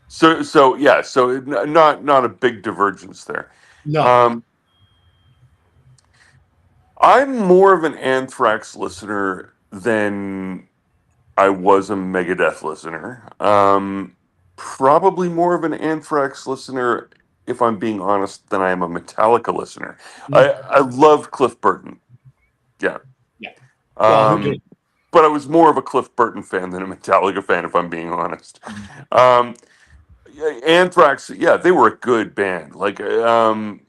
[SPEAKER 4] So yeah, so not a big divergence there.
[SPEAKER 2] No,
[SPEAKER 4] I'm more of an Anthrax listener than I was a Megadeth listener. Probably more of an Anthrax listener, if I'm being honest, than I am a Metallica listener. I love Cliff Burton. Yeah.
[SPEAKER 2] yeah. Well, who did?
[SPEAKER 4] But I was more of a Cliff Burton fan than a Metallica fan, if I'm being honest. Anthrax, yeah, they were a good band. Like, and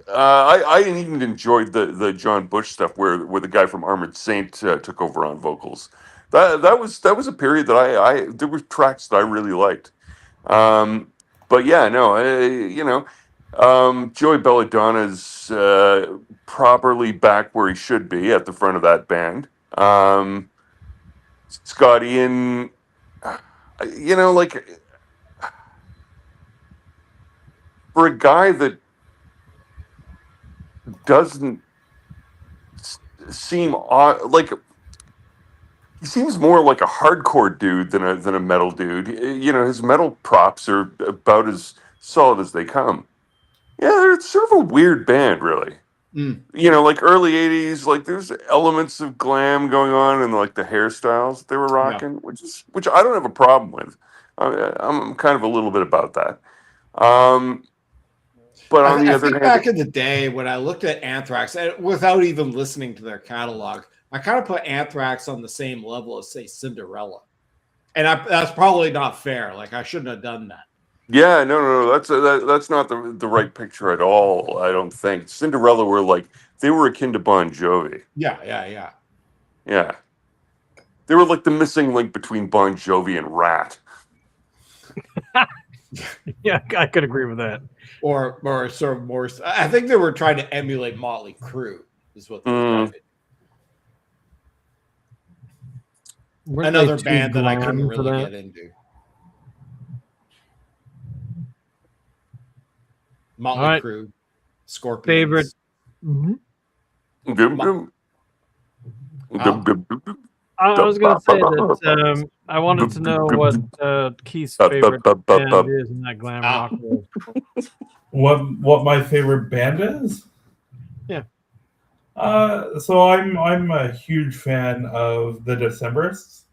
[SPEAKER 4] I even enjoyed the John Bush stuff where the guy from Armored Saint took over on vocals. That was a period that I there were tracks that I really liked. But yeah, no, Joey Belladonna's properly back where he should be at the front of that band. Scott Ian, like for a guy that doesn't seem like he seems more like a hardcore dude than a metal dude. His metal props are about as solid as they come. Yeah, they're sort of a weird band, really. Like early '80s, like there's elements of glam going on and like the hairstyles that they were rocking, which I don't have a problem with. I'm kind of a little bit about that. But on the
[SPEAKER 2] I
[SPEAKER 4] other
[SPEAKER 2] think
[SPEAKER 4] hand,
[SPEAKER 2] back in the day when I looked at Anthrax, without even listening to their catalog, I kind of put Anthrax on the same level as, say, Cinderella. And that's probably not fair. Like, I shouldn't have done that.
[SPEAKER 4] Yeah, no. That's not the right picture at all. I don't think Cinderella were like they were akin to Bon Jovi.
[SPEAKER 2] Yeah.
[SPEAKER 4] Yeah, they were like the missing link between Bon Jovi and Rat.
[SPEAKER 1] Yeah, I could agree with that.
[SPEAKER 2] Or sort of more. I think they were trying to emulate Motley Crue. Is what they were trying to do.
[SPEAKER 1] Weren't they
[SPEAKER 2] Another
[SPEAKER 1] too
[SPEAKER 2] band that I couldn't
[SPEAKER 1] glam for
[SPEAKER 2] really
[SPEAKER 1] that?
[SPEAKER 2] get into. Motley
[SPEAKER 1] All right.
[SPEAKER 2] Crue, Scorpions.
[SPEAKER 1] Favorite. Mhm. I was going to say that I wanted to know what Keith's favorite band is in that glam rock world.
[SPEAKER 3] What my favorite band is?
[SPEAKER 1] Yeah.
[SPEAKER 3] So I'm a huge fan of the Decemberists.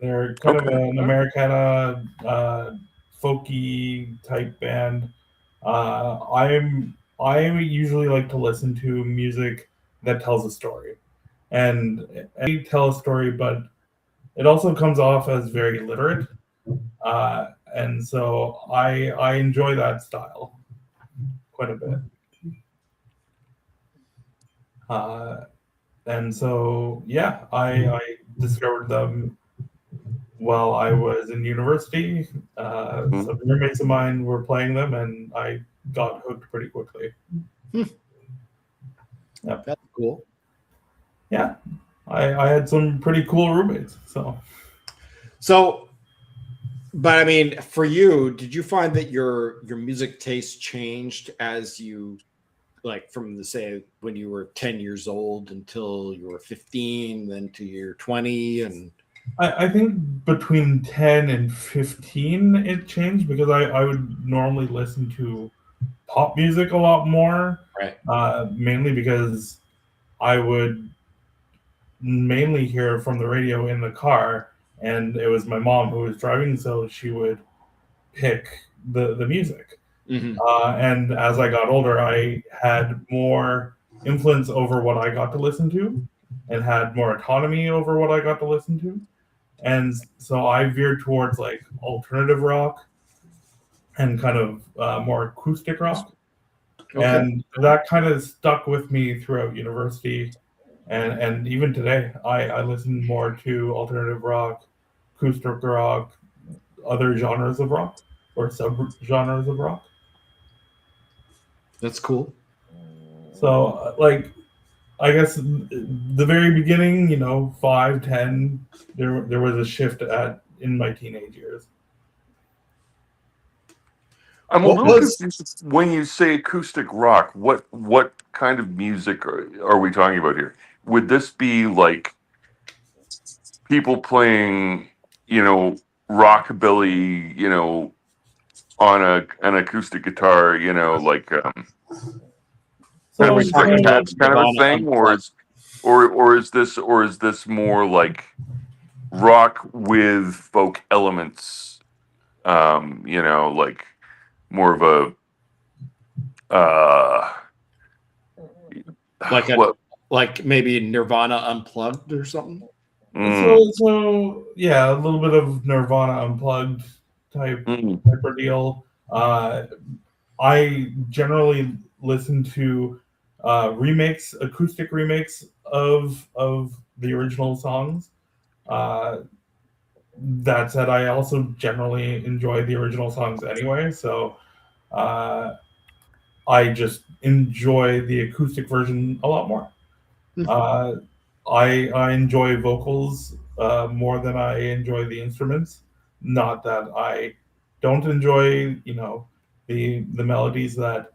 [SPEAKER 3] They're kind of an Americana folky type band. I usually like to listen to music that tells a story, and they tell a story, but it also comes off as very literate, and so I enjoy that style quite a bit. And so yeah, I discovered them while I was in university. Some roommates of mine were playing them, and I got hooked pretty quickly. Yep.
[SPEAKER 2] That's cool.
[SPEAKER 3] Yeah, I had some pretty cool roommates.
[SPEAKER 2] So, but I mean, for you, did you find that your music taste changed as you, like, from the say when you were 10 years old until you were 15, then to your 20, and
[SPEAKER 3] I think between 10 and 15 it changed because I would normally listen to pop music a lot more,
[SPEAKER 2] right?
[SPEAKER 3] Mainly because I would mainly hear from the radio in the car, and it was my mom who was driving, so she would pick the music.
[SPEAKER 2] Mm-hmm.
[SPEAKER 3] And as I got older, I had more influence over what I got to listen to and had more autonomy over what I got to listen to. And so I veered towards like alternative rock and kind of more acoustic rock.
[SPEAKER 2] Okay.
[SPEAKER 3] And that kind of stuck with me throughout university. And even today, I listen more to alternative rock, acoustic rock, other genres of rock or sub-genres of rock.
[SPEAKER 2] That's cool.
[SPEAKER 3] So, like, I guess the very beginning, 5, 10, there was a shift in my teenage years.
[SPEAKER 4] I'm a little confused when you say acoustic rock. What kind of music are we talking about here? Would this be like people playing, rockabilly, on an acoustic guitar, like kind of a Stray Cats kind of a thing, or is this more like rock with folk elements? Like more of a
[SPEAKER 2] like maybe Nirvana Unplugged or something.
[SPEAKER 3] So yeah, a little bit of Nirvana Unplugged type of deal. I generally listen to acoustic remakes of the original songs. That said, I also generally enjoy the original songs anyway, so I just enjoy the acoustic version a lot more. I enjoy vocals more than I enjoy the instruments. Not that I don't enjoy, the melodies that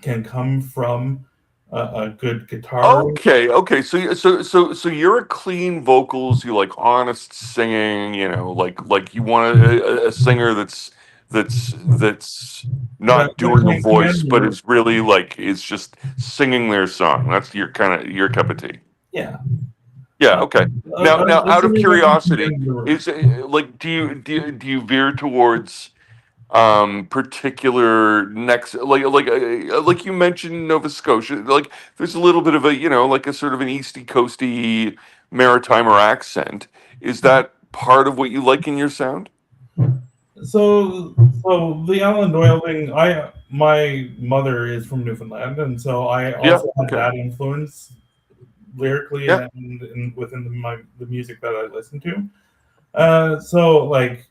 [SPEAKER 3] can come from a good guitar.
[SPEAKER 4] Okay. So you're a clean vocals. You like honest singing. Like you want a singer that's not doing a voice, but is really like is just singing their song. That's your cup of tea.
[SPEAKER 3] Yeah.
[SPEAKER 4] Yeah. Okay. Now, out of curiosity, is like do you veer towards particular next like you mentioned Nova Scotia, like there's a little bit of a like a sort of an easty coasty maritimer accent. Is that part of what you like in your sound?
[SPEAKER 3] So the Alan Doyle thing, my mother is from Newfoundland, and so I
[SPEAKER 4] Yeah.
[SPEAKER 3] also had
[SPEAKER 4] Okay.
[SPEAKER 3] that influence lyrically
[SPEAKER 4] Yeah.
[SPEAKER 3] and within the music that I listen to. So like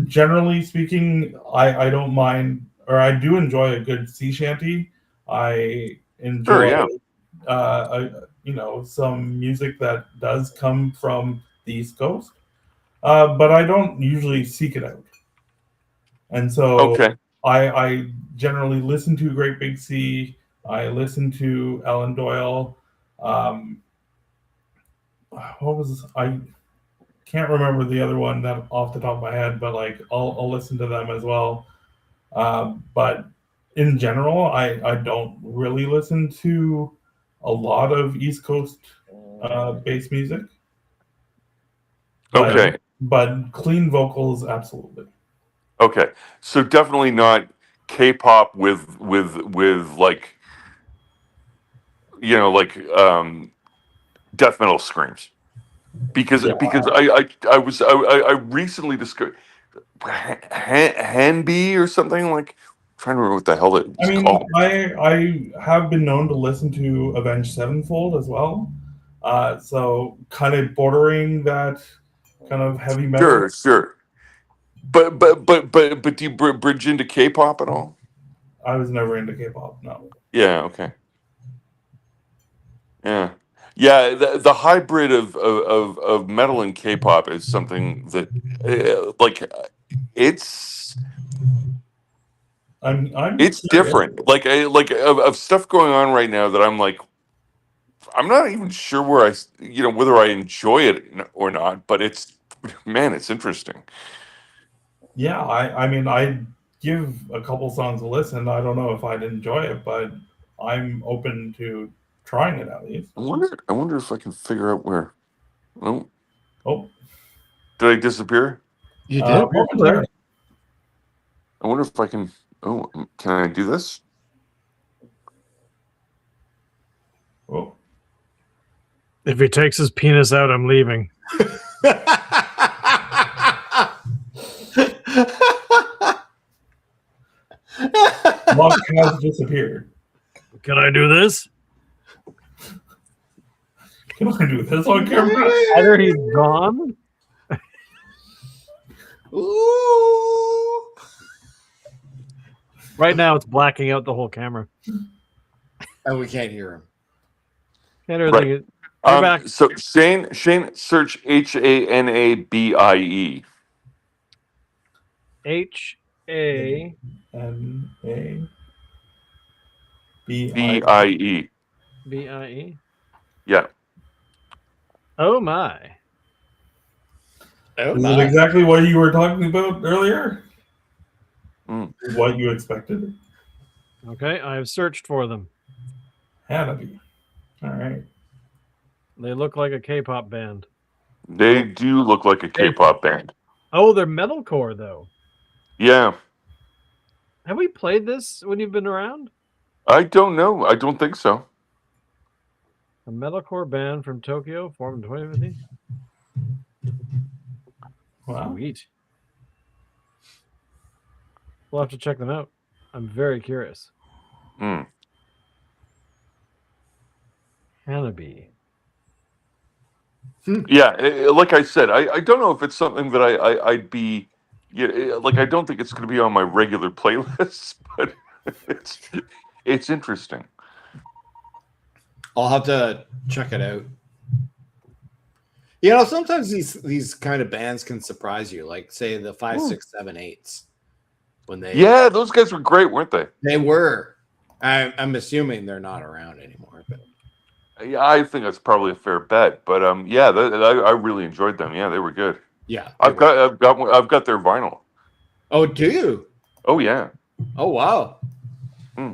[SPEAKER 3] generally speaking, I don't mind, or I do enjoy a good sea shanty. I
[SPEAKER 4] Sure.
[SPEAKER 3] enjoy
[SPEAKER 4] Yeah.
[SPEAKER 3] some music that does come from the East Coast, but I don't usually seek it out. And so
[SPEAKER 4] Okay.
[SPEAKER 3] I generally listen to Great Big Sea. I listen to Alan Doyle. Um, what was I can't remember the other one that off the top of my head, but like I'll listen to them as well. But in general, I don't really listen to a lot of East Coast bass music, but
[SPEAKER 4] Okay.
[SPEAKER 3] but clean vocals absolutely.
[SPEAKER 4] Okay. So definitely not K-pop with like like death metal screams
[SPEAKER 3] Yeah,
[SPEAKER 4] because I recently discovered Hanbi or something like. I'm trying to remember what the hell it
[SPEAKER 3] I
[SPEAKER 4] was
[SPEAKER 3] mean,
[SPEAKER 4] called.
[SPEAKER 3] I have been known to listen to Avenged Sevenfold as well, so kind of bordering that kind of heavy metal.
[SPEAKER 4] Sure, sure. But do you bridge into K-pop at all?
[SPEAKER 3] I was never into K-pop. No.
[SPEAKER 4] Yeah. Okay. Yeah. Yeah. The hybrid of metal and K-pop is something that like it's
[SPEAKER 3] I'm
[SPEAKER 4] it's
[SPEAKER 3] curious.
[SPEAKER 4] different. Like of stuff going on right now that I'm like I'm not even sure where whether I enjoy it or not. But it's man, it's interesting.
[SPEAKER 3] Yeah, I mean, I give a couple songs a listen. I don't know if I'd enjoy it, but I'm open to trying it at least.
[SPEAKER 4] I wonder if I can figure out where. Oh,
[SPEAKER 3] Oh,
[SPEAKER 4] did I disappear?
[SPEAKER 2] You did?
[SPEAKER 1] You're still there.
[SPEAKER 3] momentarily.
[SPEAKER 4] I wonder if I can. Oh, can I do this?
[SPEAKER 3] Oh,
[SPEAKER 1] If he takes his penis out, I'm leaving.
[SPEAKER 3] Muck has disappeared.
[SPEAKER 1] Can I do this?
[SPEAKER 3] Can I do this on camera?
[SPEAKER 1] Either he's gone.
[SPEAKER 2] Ooh.
[SPEAKER 1] Right now, it's blacking out the whole camera.
[SPEAKER 2] And we can't hear him.
[SPEAKER 1] Can't hear anything.
[SPEAKER 4] Right.
[SPEAKER 1] You're back.
[SPEAKER 4] So Shane, search HANABIE.
[SPEAKER 1] HABIE.
[SPEAKER 3] NABI.
[SPEAKER 4] BIE. Yeah.
[SPEAKER 1] Oh my.
[SPEAKER 2] Oh
[SPEAKER 3] Is it
[SPEAKER 2] my.
[SPEAKER 3] exactly what you were talking about earlier?
[SPEAKER 4] Mm.
[SPEAKER 3] What you expected?
[SPEAKER 1] Okay, I have searched for them.
[SPEAKER 3] Hanabi. All right.
[SPEAKER 1] They look like a K-pop band.
[SPEAKER 4] They do look like a K-pop band.
[SPEAKER 1] Oh, they're metalcore though.
[SPEAKER 4] Yeah.
[SPEAKER 1] Have we played this when you've been around?
[SPEAKER 4] I don't know. I don't think so.
[SPEAKER 1] A metalcore band from Tokyo formed in 2015.
[SPEAKER 3] Wow.
[SPEAKER 1] Sweet. We'll have to check them out. I'm very curious.
[SPEAKER 4] Mm.
[SPEAKER 1] Hanabi.
[SPEAKER 4] Yeah. Like I said, I don't know if it's something that I'd be. Yeah. Like I don't think it's going to be on my regular playlist, but it's interesting.
[SPEAKER 2] I'll have to check it out. You know, sometimes these kind of bands can surprise you, like say the 5, 6, 7, 8s. When
[SPEAKER 4] Yeah, those guys were great, weren't they?
[SPEAKER 2] they were. I'm assuming they're not around anymore, but
[SPEAKER 4] Yeah, I think that's probably a fair bet. But yeah, I really enjoyed them. Yeah, they were good.
[SPEAKER 2] yeah.
[SPEAKER 4] I've got their vinyl.
[SPEAKER 2] Oh, do you?
[SPEAKER 4] Oh yeah.
[SPEAKER 2] Oh wow.
[SPEAKER 4] Hmm.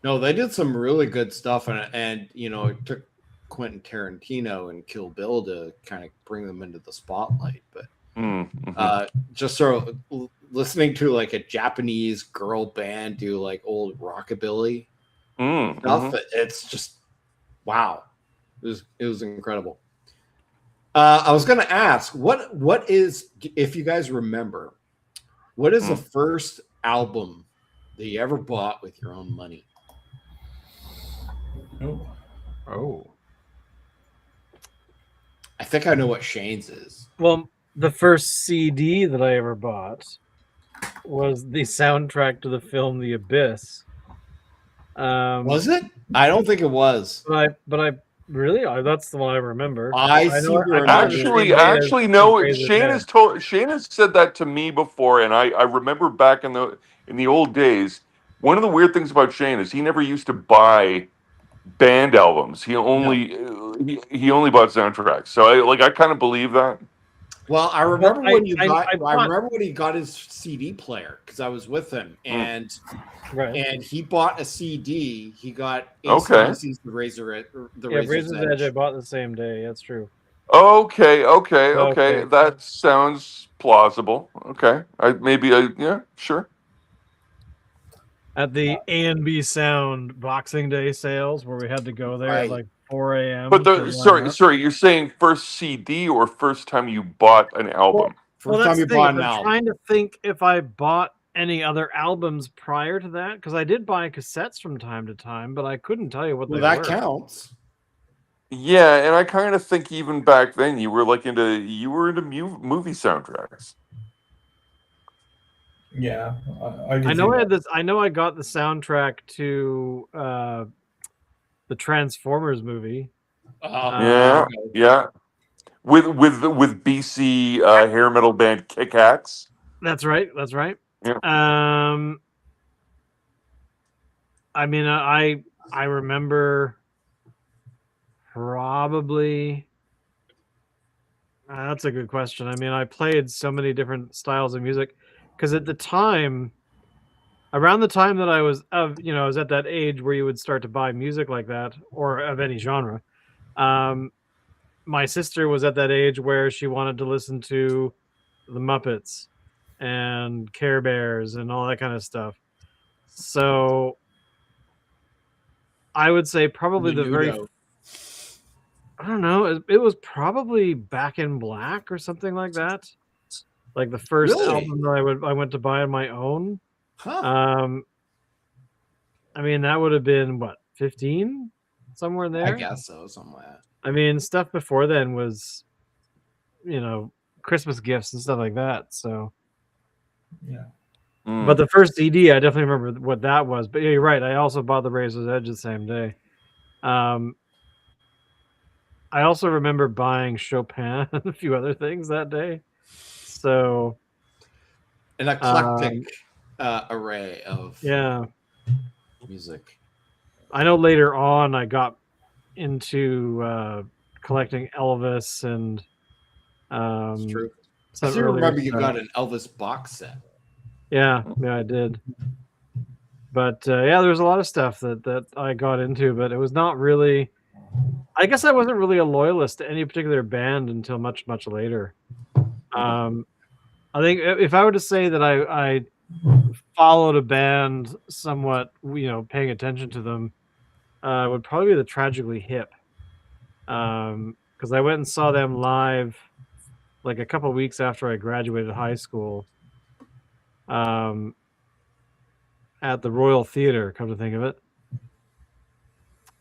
[SPEAKER 2] No, they did some really good stuff, and you know, it took Quentin Tarantino and Kill Bill to kind of bring them into the spotlight. But
[SPEAKER 4] Mm-hmm.
[SPEAKER 2] just sort of listening to like a Japanese girl band do like old rockabilly stuff, it's just wow. It was incredible. I was going to ask what is, if you guys remember, What is the first album that you ever bought with your own money?
[SPEAKER 1] Oh.
[SPEAKER 2] I think I know what Shane's is.
[SPEAKER 1] Well, the first CD that I ever bought was the soundtrack to the film The Abyss.
[SPEAKER 2] Was it? I don't think it was.
[SPEAKER 1] But I really, that's the one I remember.
[SPEAKER 2] I
[SPEAKER 1] know
[SPEAKER 2] seem to
[SPEAKER 1] I bought it
[SPEAKER 2] remember.
[SPEAKER 1] the same day as
[SPEAKER 4] No.
[SPEAKER 1] Razor's
[SPEAKER 4] Shane has said that to me before, and I remember back in the old days. One of the weird things about Shane is he never used to buy band albums. He only he only bought soundtracks. So I kind of believe that.
[SPEAKER 2] Well, I remember when you got. I
[SPEAKER 1] bought-
[SPEAKER 2] remember when he got his CD player because I was with him, and
[SPEAKER 1] Right.
[SPEAKER 2] and he bought a CD. He got
[SPEAKER 4] Okay.
[SPEAKER 2] AC/DC's the
[SPEAKER 1] Razor's
[SPEAKER 2] Razor's
[SPEAKER 1] Edge I bought the same day. That's true.
[SPEAKER 4] Okay.
[SPEAKER 1] Okay.
[SPEAKER 4] That sounds plausible. Okay. Yeah, sure.
[SPEAKER 1] At the A&B Sound Boxing Day sales, where we had to go there
[SPEAKER 2] Right.
[SPEAKER 1] at like 4 a.m.
[SPEAKER 4] But
[SPEAKER 1] to line
[SPEAKER 4] sorry,
[SPEAKER 1] up.
[SPEAKER 4] you're saying first CD or first time you bought an album?
[SPEAKER 2] First
[SPEAKER 1] that's
[SPEAKER 2] time you
[SPEAKER 1] the thing,
[SPEAKER 2] bought
[SPEAKER 1] is
[SPEAKER 2] an
[SPEAKER 1] I'm
[SPEAKER 2] album.
[SPEAKER 1] trying to think if I bought any other albums prior to that, because I did buy cassettes from time to time, but I couldn't tell you what
[SPEAKER 2] Well,
[SPEAKER 1] they
[SPEAKER 2] that
[SPEAKER 1] were.
[SPEAKER 2] counts.
[SPEAKER 4] Yeah, and I kind of think even back then you were into movie soundtracks.
[SPEAKER 3] Yeah,
[SPEAKER 1] I know I had this. I know I got the soundtrack to the Transformers movie.
[SPEAKER 4] Yeah. With BC hair metal band Kick Axe.
[SPEAKER 1] That's right. That's right.
[SPEAKER 4] Yeah.
[SPEAKER 1] I mean, I remember probably. That's a good question. I mean, I played so many different styles of music because at the time, around the time that I was I was at that age where you would start to buy music like that or of any genre. My sister was at that age where she wanted to listen to the Muppets and Care Bears and all that kind of stuff. So I would say probably I don't know. It was probably Back in Black or something like that. Like the first
[SPEAKER 2] Really?
[SPEAKER 1] album that I went to buy on my own.
[SPEAKER 2] Huh.
[SPEAKER 1] I mean, that would have been what, 15? Somewhere there?
[SPEAKER 2] I guess so, something like that.
[SPEAKER 1] I mean, stuff before then was, Christmas gifts and stuff like that. So,
[SPEAKER 3] Yeah.
[SPEAKER 1] but the first CD, I definitely remember what that was. But yeah, you're right. I also bought the Razor's Edge the same day. I also remember buying Chopin and a few other things that day. So,
[SPEAKER 2] an eclectic array of music.
[SPEAKER 1] I know later on I got into collecting Elvis and
[SPEAKER 2] It's true.
[SPEAKER 1] some
[SPEAKER 2] I still
[SPEAKER 1] earlier
[SPEAKER 2] remember you
[SPEAKER 1] stuff.
[SPEAKER 2] got an Elvis box set.
[SPEAKER 1] Yeah, I did. But there was a lot of stuff that I got into, but it was not really. I guess I wasn't really a loyalist to any particular band until much, much later. I think if I were to say that I followed a band somewhat, paying attention to them, would probably be the Tragically Hip. Because I went and saw them live like a couple weeks after I graduated high school. At the Royal Theater, come to think of it.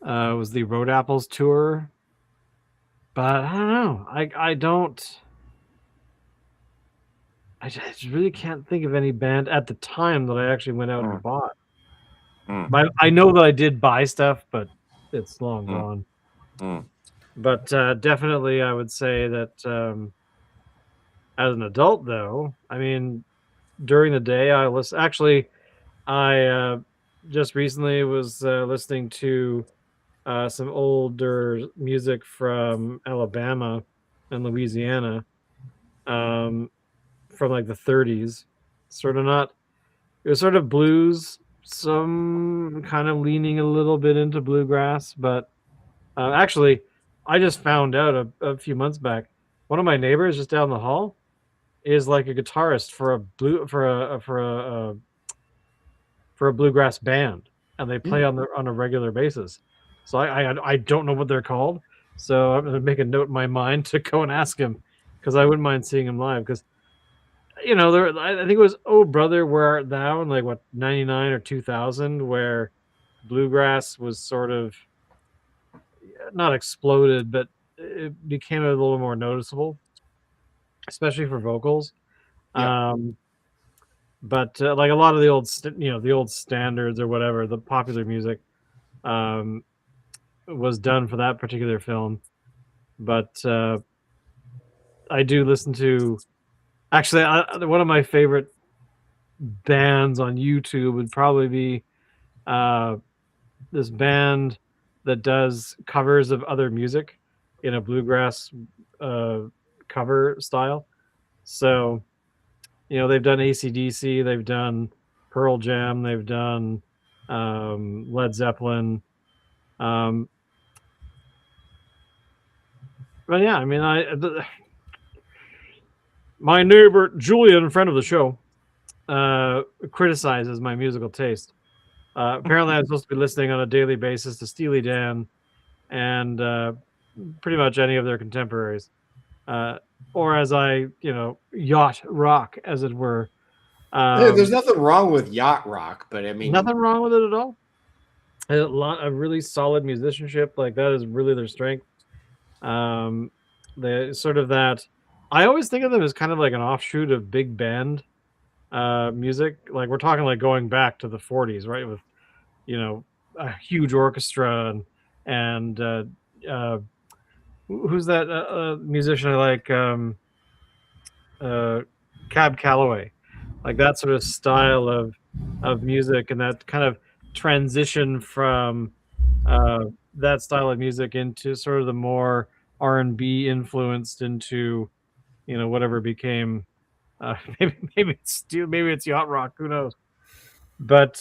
[SPEAKER 1] It was the Road Apples tour. But I don't know. I just really can't think of any band at the time that I actually went out and bought. But I know that I did buy stuff, but it's long gone. But definitely I would say that as an adult, though, I mean, during the day, I just recently was listening to some older music from Alabama and Louisiana from like the 30s. It was sort of blues, some kind of leaning a little bit into bluegrass. But actually, I just found out a few months back, one of my neighbors just down the hall is like a guitarist for a bluegrass band, and they play on a regular basis. So I don't know what they're called, so I'm gonna make a note in my mind to go and ask him, because I wouldn't mind seeing him live. Because you know, there. I think it was "Oh Brother, Where Art Thou" in like what 99 or 2000, where bluegrass was sort of not exploded, but it became a little more noticeable, especially for vocals.
[SPEAKER 2] Yeah.
[SPEAKER 1] But like a lot of the old, the old standards or whatever, the popular music um, was done for that particular film. But I do listen to. Actually, one of my favorite bands on YouTube would probably be uh, this band that does covers of other music in a bluegrass uh, cover style. So, they've done AC/DC, they've done Pearl Jam, they've done Led Zeppelin. Um, but yeah, I mean, my neighbor Julian, friend of the show, criticizes my musical taste. Apparently, I'm supposed to be listening on a daily basis to Steely Dan and pretty much any of their contemporaries, or as yacht rock, as it were.
[SPEAKER 2] There's nothing wrong with yacht rock, but I mean,
[SPEAKER 1] Nothing wrong with it at all. A lot of really solid musicianship, like that is really their strength. The sort of that. I always think of them as kind of like an offshoot of big band music. Like we're talking like going back to the 40s, right? With a huge orchestra and who's that musician I like? Cab Calloway, like that sort of style of music, and that kind of transition from that style of music into sort of the more R&B influenced into whatever became maybe it's yacht rock, who knows, but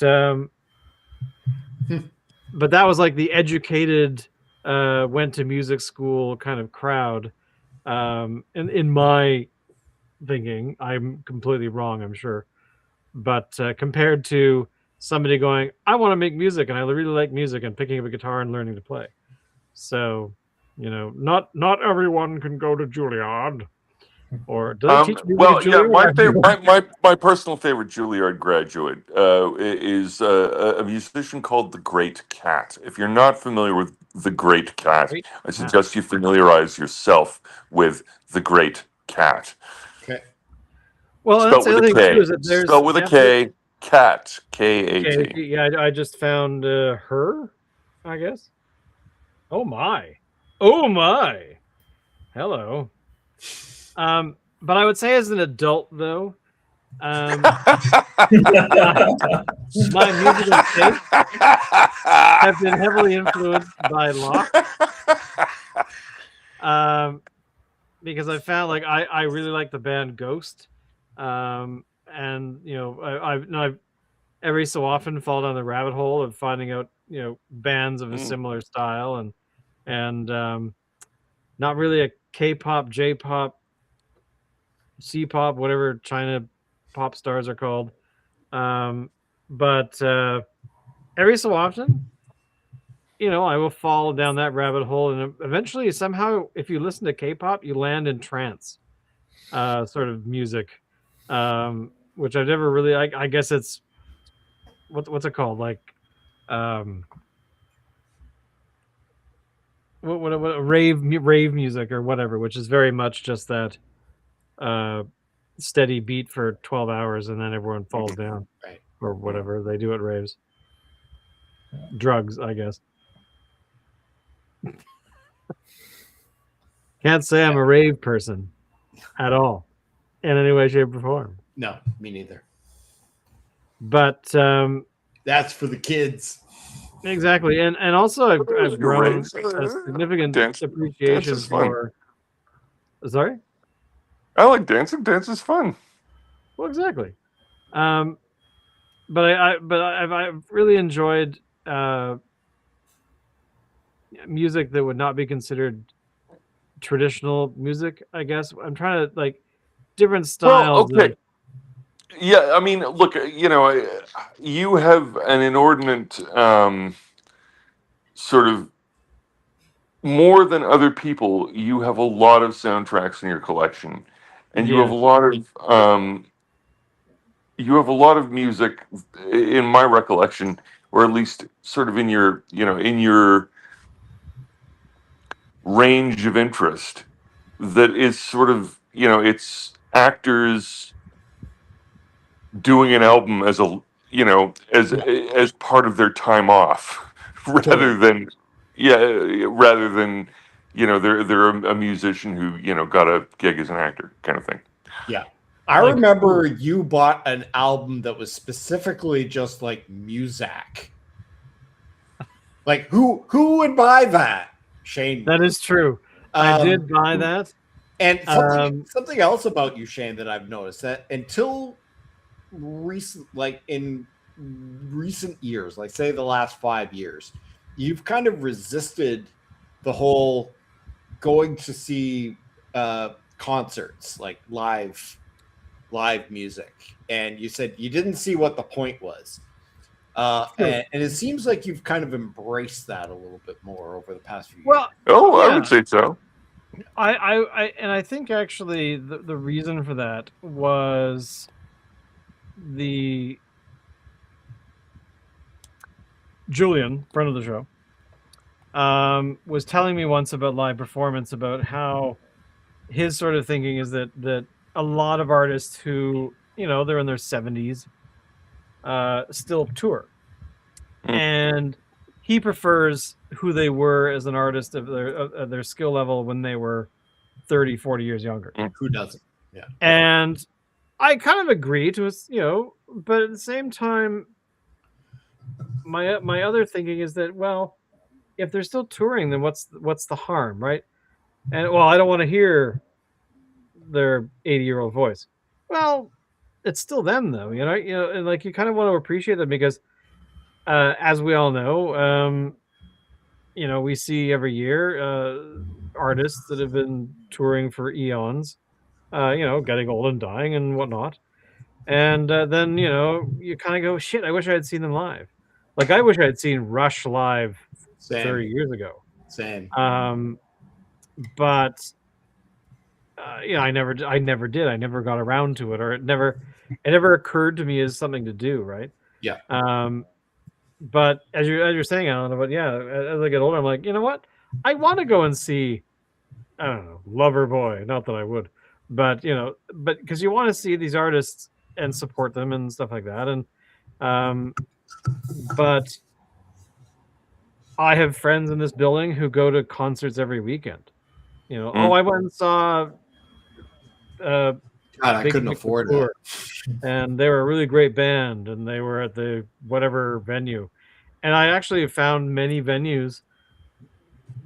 [SPEAKER 1] but that was like the educated went to music school kind of crowd. In my thinking, I'm completely wrong, I'm sure, but compared to somebody going, I want to make music and I really like music, and picking up a guitar and learning to play. So, not everyone can go to Juilliard. Or do they teach music
[SPEAKER 4] Well,
[SPEAKER 1] at
[SPEAKER 4] yeah,
[SPEAKER 1] Juilliard?
[SPEAKER 4] my personal favorite Juilliard graduate is a musician called the Great Cat. If you're not familiar with the Great Cat,
[SPEAKER 1] Great
[SPEAKER 4] I
[SPEAKER 1] Cat.
[SPEAKER 4] suggest you familiarize yourself with the Great Cat.
[SPEAKER 2] okay.
[SPEAKER 1] Well, that's
[SPEAKER 4] Spelled
[SPEAKER 1] the
[SPEAKER 4] with
[SPEAKER 1] other
[SPEAKER 4] a
[SPEAKER 1] thing
[SPEAKER 4] K.
[SPEAKER 1] too, is that there's
[SPEAKER 4] Spelled with a K. Cat.
[SPEAKER 1] okay,
[SPEAKER 4] K-A-T.
[SPEAKER 1] yeah, I just found her, I guess. Oh my. Oh my. Hello. But I would say as an adult though, my musical tastes have been heavily influenced by Locke. Because I found like I really like the band Ghost. And I've every so often fall down the rabbit hole of finding out, bands of a similar style, and not really a K-pop, J-pop, C-pop, whatever China pop stars are called. But every so often, I will fall down that rabbit hole, and eventually, somehow, if you listen to K-pop, you land in trance, sort of music, which I've never really. I guess it's what's it called? Like, what rave music or whatever, which is very much just that steady beat for 12 hours, and then everyone falls down,
[SPEAKER 2] Right.
[SPEAKER 1] or whatever they do at raves. Drugs, I guess. Can't say I'm a rave person at all in any way, shape, or form.
[SPEAKER 2] No, me neither.
[SPEAKER 1] But
[SPEAKER 2] That's for the kids.
[SPEAKER 1] exactly, and also I've grown
[SPEAKER 4] raves.
[SPEAKER 1] a significant
[SPEAKER 4] Dance
[SPEAKER 1] appreciation
[SPEAKER 4] is fun.
[SPEAKER 1] for. Sorry.
[SPEAKER 4] I like dancing. Dance is fun.
[SPEAKER 1] Well, exactly. But I've really enjoyed music that would not be considered traditional music, I guess. I'm trying to like different styles.
[SPEAKER 4] Well, okay. Yeah, I mean, look, you have an inordinate sort of more than other people. You have a lot of soundtracks in your collection, and you have a lot of you have a lot of music, in my recollection, or at least sort of in your, in your range of interest, that is sort of, it's actors doing an album as a, as part of their time off, rather
[SPEAKER 2] Totally.
[SPEAKER 4] than, rather than, they're a musician who, got a gig as an actor, kind of thing.
[SPEAKER 2] Yeah. I
[SPEAKER 1] Like,
[SPEAKER 2] remember you bought an album that was specifically just like Muzak. Like who would buy that? Shane.
[SPEAKER 1] that is true. I did buy that.
[SPEAKER 2] And something else about you, Shane, that I've noticed, that until in recent years, like say the last 5 years, you've kind of resisted the whole going to see concerts, like live music, and you said you didn't see what the point was. And it seems like you've kind of embraced that a little bit more over the past few years.
[SPEAKER 1] Well,
[SPEAKER 4] Oh, I
[SPEAKER 1] yeah.
[SPEAKER 4] would say so.
[SPEAKER 1] I think actually the reason for that was the Julian, friend of the show, was telling me once about live performance, about how his sort of thinking is that a lot of artists who, they're in their 70s, still tour. And he prefers who they were as an artist of their skill level when they were 30, 40 years younger.
[SPEAKER 2] Who doesn't? Yeah.
[SPEAKER 1] And I kind of agree to us, but at the same time, my other thinking is that, well, if they're still touring, then what's the harm, right? And well, I don't want to hear their 80-year-old voice. Well, it's still them though, and like you kind of want to appreciate them because as we all know, we see every year artists that have been touring for eons, getting old and dying and whatnot. And then, you kind of go, shit, I wish I had seen them live. Like, I wish I had seen Rush live 30 years ago.
[SPEAKER 2] Same.
[SPEAKER 1] But, I never did. I never got around to it, or it never occurred to me as something to do, right?
[SPEAKER 2] Yeah.
[SPEAKER 1] But as you're saying, Alan, but yeah, as I get older, I'm like, you know what? I want to go and see, I don't know, Loverboy. Not that I would, but but because you want to see these artists and support them and stuff like that. And but I have friends in this building who go to concerts every weekend. Oh, I went and saw
[SPEAKER 2] God, I couldn't afford it.
[SPEAKER 1] And they were a really great band, and they were at the whatever venue. And I actually found many venues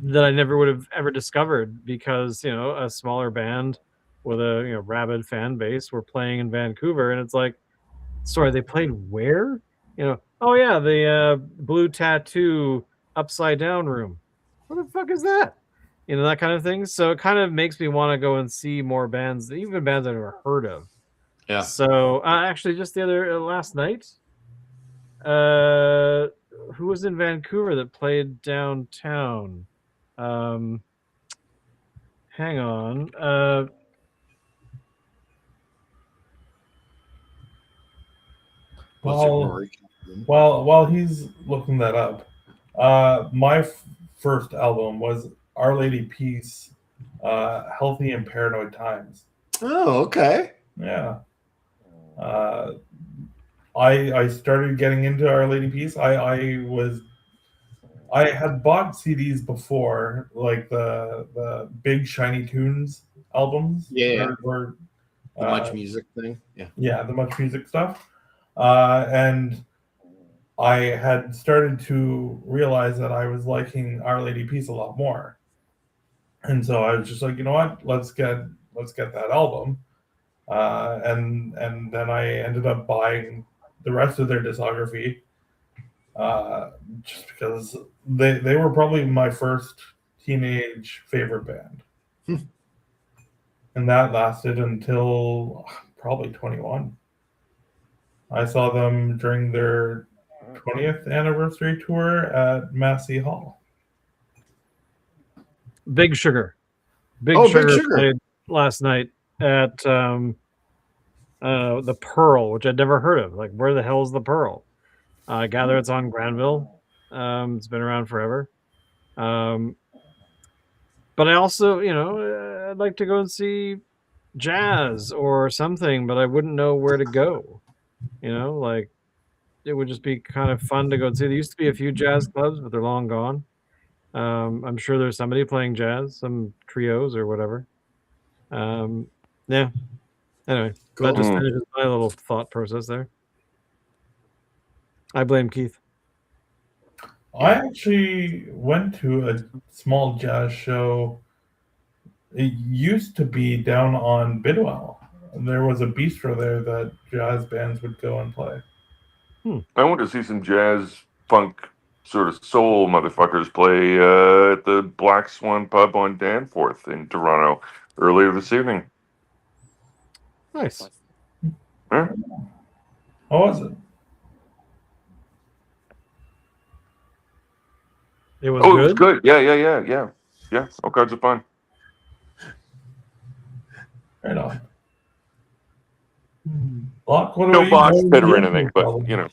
[SPEAKER 1] that I never would have ever discovered because, a smaller band with a rabid fan base were playing in Vancouver, and it's like, sorry, they played where? Oh yeah, the Blue Tattoo Upside Down Room. What the fuck is that? That kind of thing. So it kind of makes me want to go and see more bands, even bands I've never heard of.
[SPEAKER 2] Yeah.
[SPEAKER 1] So actually, just the other last night, who was in Vancouver that played downtown? Hang on.
[SPEAKER 3] While he's looking that up, my first album was Our Lady Peace, Healthy and Paranoid Times.
[SPEAKER 2] Oh, okay.
[SPEAKER 3] Yeah. I started getting into Our Lady Peace. I had bought CDs before, like the Big Shiny Tunes albums.
[SPEAKER 2] Yeah.
[SPEAKER 3] Or
[SPEAKER 2] the Much Music thing. Yeah.
[SPEAKER 3] Yeah, the Much Music stuff. And I had started to realize that I was liking Our Lady Peace a lot more. And so I was just like, you know what? Let's get that album. And then I ended up buying the rest of their discography, just because they were probably my first teenage favorite band. And that lasted until probably 21. I saw them during their 20th anniversary tour at Massey Hall.
[SPEAKER 1] Big Sugar. Big
[SPEAKER 2] Oh,
[SPEAKER 1] Sugar
[SPEAKER 2] Big Sugar.
[SPEAKER 1] played last night at the Pearl, which I'd never heard of. Like, where the hell is the Pearl? I gather it's on Granville. It's been around forever. But I also, I'd like to go and see jazz or something, but I wouldn't know where to go. Like it would just be kind of fun to go and see. There used to be a few jazz clubs, but they're long gone. I'm sure there's somebody playing jazz, some trios or whatever. Yeah. Anyway,
[SPEAKER 2] Cool.
[SPEAKER 1] that just finishes my little thought process there. I blame Keith.
[SPEAKER 3] I actually went to a small jazz show. It used to be down on Bidwell. There was a bistro there that jazz bands would go and play.
[SPEAKER 4] I want to see some jazz, funk, sort of soul motherfuckers play at the Black Swan Pub on Danforth in Toronto earlier this evening.
[SPEAKER 1] Nice.
[SPEAKER 4] Huh?
[SPEAKER 3] How was it?
[SPEAKER 1] It was
[SPEAKER 4] Oh,
[SPEAKER 1] good.
[SPEAKER 4] it was good. Yeah. All kinds of fun.
[SPEAKER 3] Right on. Locke, what
[SPEAKER 4] No
[SPEAKER 3] about
[SPEAKER 4] box
[SPEAKER 3] you?
[SPEAKER 4] pit or anything, but you know.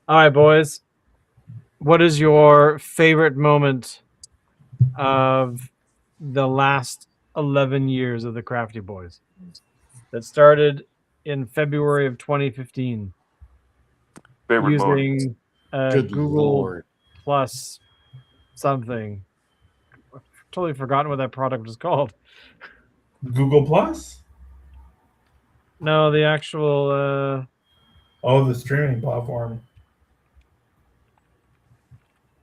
[SPEAKER 1] All right, boys. What is your favorite moment of the last 11 years of the Crafty Boys? That started in February of 2015
[SPEAKER 4] Favorite moment.
[SPEAKER 1] using
[SPEAKER 2] Good
[SPEAKER 1] Google
[SPEAKER 2] Lord.
[SPEAKER 1] Plus something. I've totally forgotten what that product was called.
[SPEAKER 3] Google Plus?
[SPEAKER 1] No, the actual
[SPEAKER 3] Oh, the streaming platform.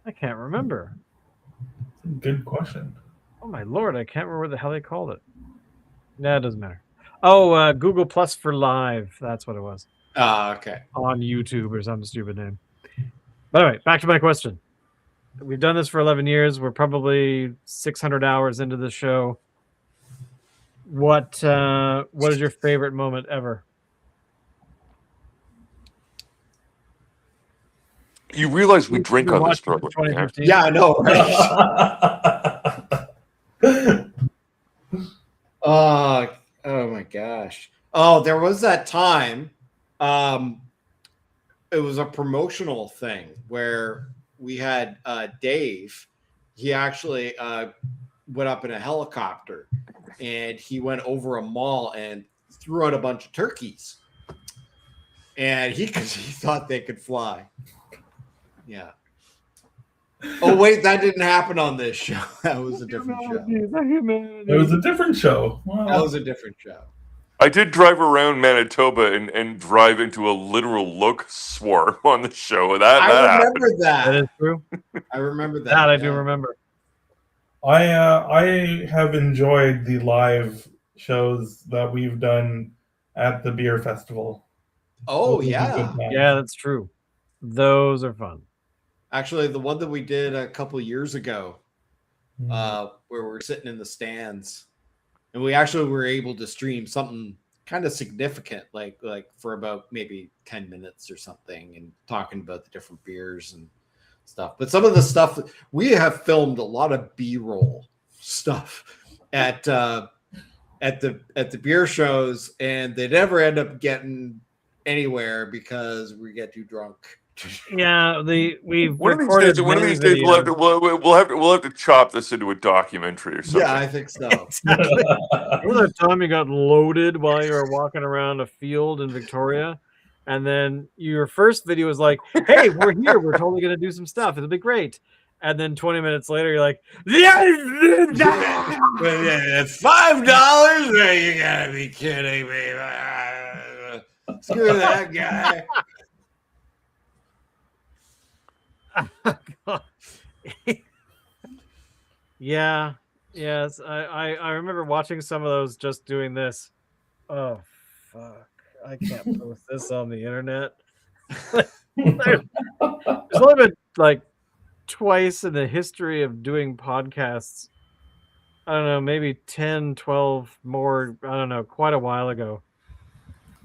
[SPEAKER 1] I can't remember.
[SPEAKER 3] Good question.
[SPEAKER 1] Oh my lord, I can't remember what the hell they called it. Nah, it doesn't matter. Oh, Google Plus for Live. That's what it was.
[SPEAKER 2] Okay.
[SPEAKER 1] On YouTube or some stupid name. But anyway, back to my question. We've done this for 11 years. We're probably 600 hours into the show. What is your favorite moment ever?
[SPEAKER 4] You realize we drink
[SPEAKER 1] You're
[SPEAKER 4] on this
[SPEAKER 1] watching
[SPEAKER 4] program. Yeah?
[SPEAKER 1] 2015?
[SPEAKER 2] Yeah, I know, right? Oh my gosh. Oh, there was that time. It was a promotional thing where we had Dave. He actually went up in a helicopter and he went over a mall and threw out a bunch of turkeys. And he thought they could fly. Yeah. Oh wait, that didn't happen on this show. That was a different show.
[SPEAKER 3] It was a different show. Wow.
[SPEAKER 2] That was a different show.
[SPEAKER 4] I did drive around Manitoba and drive into a literal look swarm on the show. That
[SPEAKER 2] I
[SPEAKER 4] happened.
[SPEAKER 2] remember that.
[SPEAKER 1] That is true.
[SPEAKER 2] I remember that.
[SPEAKER 1] That I do remember.
[SPEAKER 3] I have enjoyed the live shows that we've done at the beer festival.
[SPEAKER 2] Oh
[SPEAKER 3] Those have been
[SPEAKER 2] yeah.
[SPEAKER 3] good times.
[SPEAKER 1] Yeah, that's true. Those are fun.
[SPEAKER 2] Actually, the one that we did a couple years ago,
[SPEAKER 3] Mhm.
[SPEAKER 2] where we're sitting in the stands, and we actually were able to stream something kind of significant, like for about maybe 10 minutes or something, and talking about the different beers and stuff. But some of the stuff we have filmed a lot of B-roll stuff at the beer shows, and they never end up getting anywhere because we get too drunk.
[SPEAKER 1] Yeah, we've
[SPEAKER 4] One of these
[SPEAKER 1] recorded
[SPEAKER 4] days,
[SPEAKER 1] many
[SPEAKER 4] we'll have
[SPEAKER 1] videos.
[SPEAKER 4] to we'll have to chop this into a documentary or something.
[SPEAKER 2] Yeah, I think so.
[SPEAKER 1] Exactly. Remember that time you got loaded while you were walking around a field in Victoria? And then your first video was like, hey, we're here. We're totally going to do some stuff. It'll be great. And then 20 minutes later, you're like,
[SPEAKER 2] It's $5? You gotta be kidding me. Screw that guy.
[SPEAKER 1] yeah. Yes. I remember watching some of those just doing this. Oh, fuck. I can't post this on the internet. There's only been like twice in the history of doing podcasts. I don't know, maybe 10, 12 more. I don't know, quite a while ago.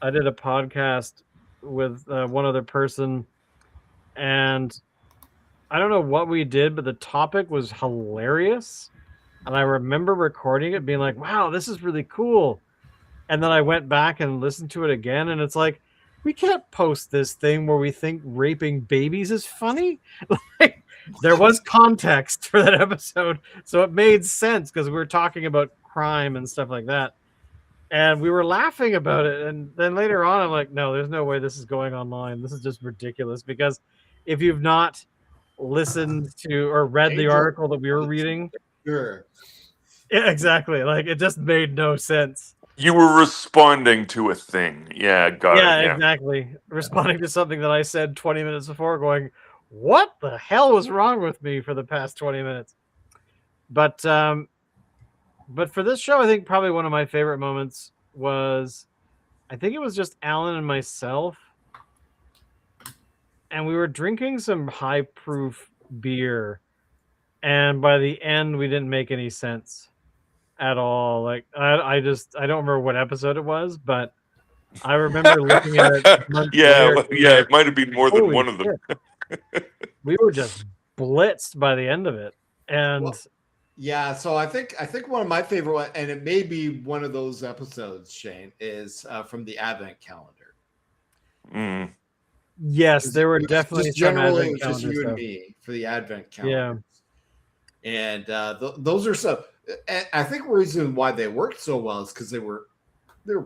[SPEAKER 1] I did a podcast with one other person, and I don't know what we did, but the topic was hilarious. And I remember recording it, being like, "Wow, this is really cool." And then I went back and listened to it again, and it's like, we can't post this thing where we think raping babies is funny. Like, there was context for that episode, so it made sense because we were talking about crime and stuff like that, and we were laughing about it. And then later on, I'm like, no, there's no way this is going online. This is just ridiculous. Because if you've not listened to or read the article that we were reading,
[SPEAKER 2] Sure.
[SPEAKER 1] yeah, exactly. Like, it just made no sense.
[SPEAKER 4] You were responding to a thing. Yeah, got
[SPEAKER 1] Yeah,
[SPEAKER 4] it. Yeah.
[SPEAKER 1] exactly. Responding to something that I said 20 minutes before, going, what the hell was wrong with me for the past 20 minutes? But for this show, I think probably one of my favorite moments was, I think it was just Alan and myself, and we were drinking some high proof beer, and by the end we didn't make any sense at all. Like, I don't remember what episode it was, but I remember looking at it months
[SPEAKER 4] Yeah,
[SPEAKER 1] later.
[SPEAKER 4] yeah, it might have been more than
[SPEAKER 1] Holy
[SPEAKER 4] one of them.
[SPEAKER 1] shit. We were just blitzed by the end of it. And
[SPEAKER 2] Well, yeah, so I think one of my favorite one, and it may be one of those episodes, Shane, is from the Advent calendar.
[SPEAKER 4] Mm.
[SPEAKER 1] yes, there were definitely
[SPEAKER 2] just
[SPEAKER 1] some
[SPEAKER 2] generally
[SPEAKER 1] Advent
[SPEAKER 2] it was just
[SPEAKER 1] calendar
[SPEAKER 2] you
[SPEAKER 1] stuff.
[SPEAKER 2] and me for the Advent calendar. And those are so. And I think the reason why they worked so well is because they were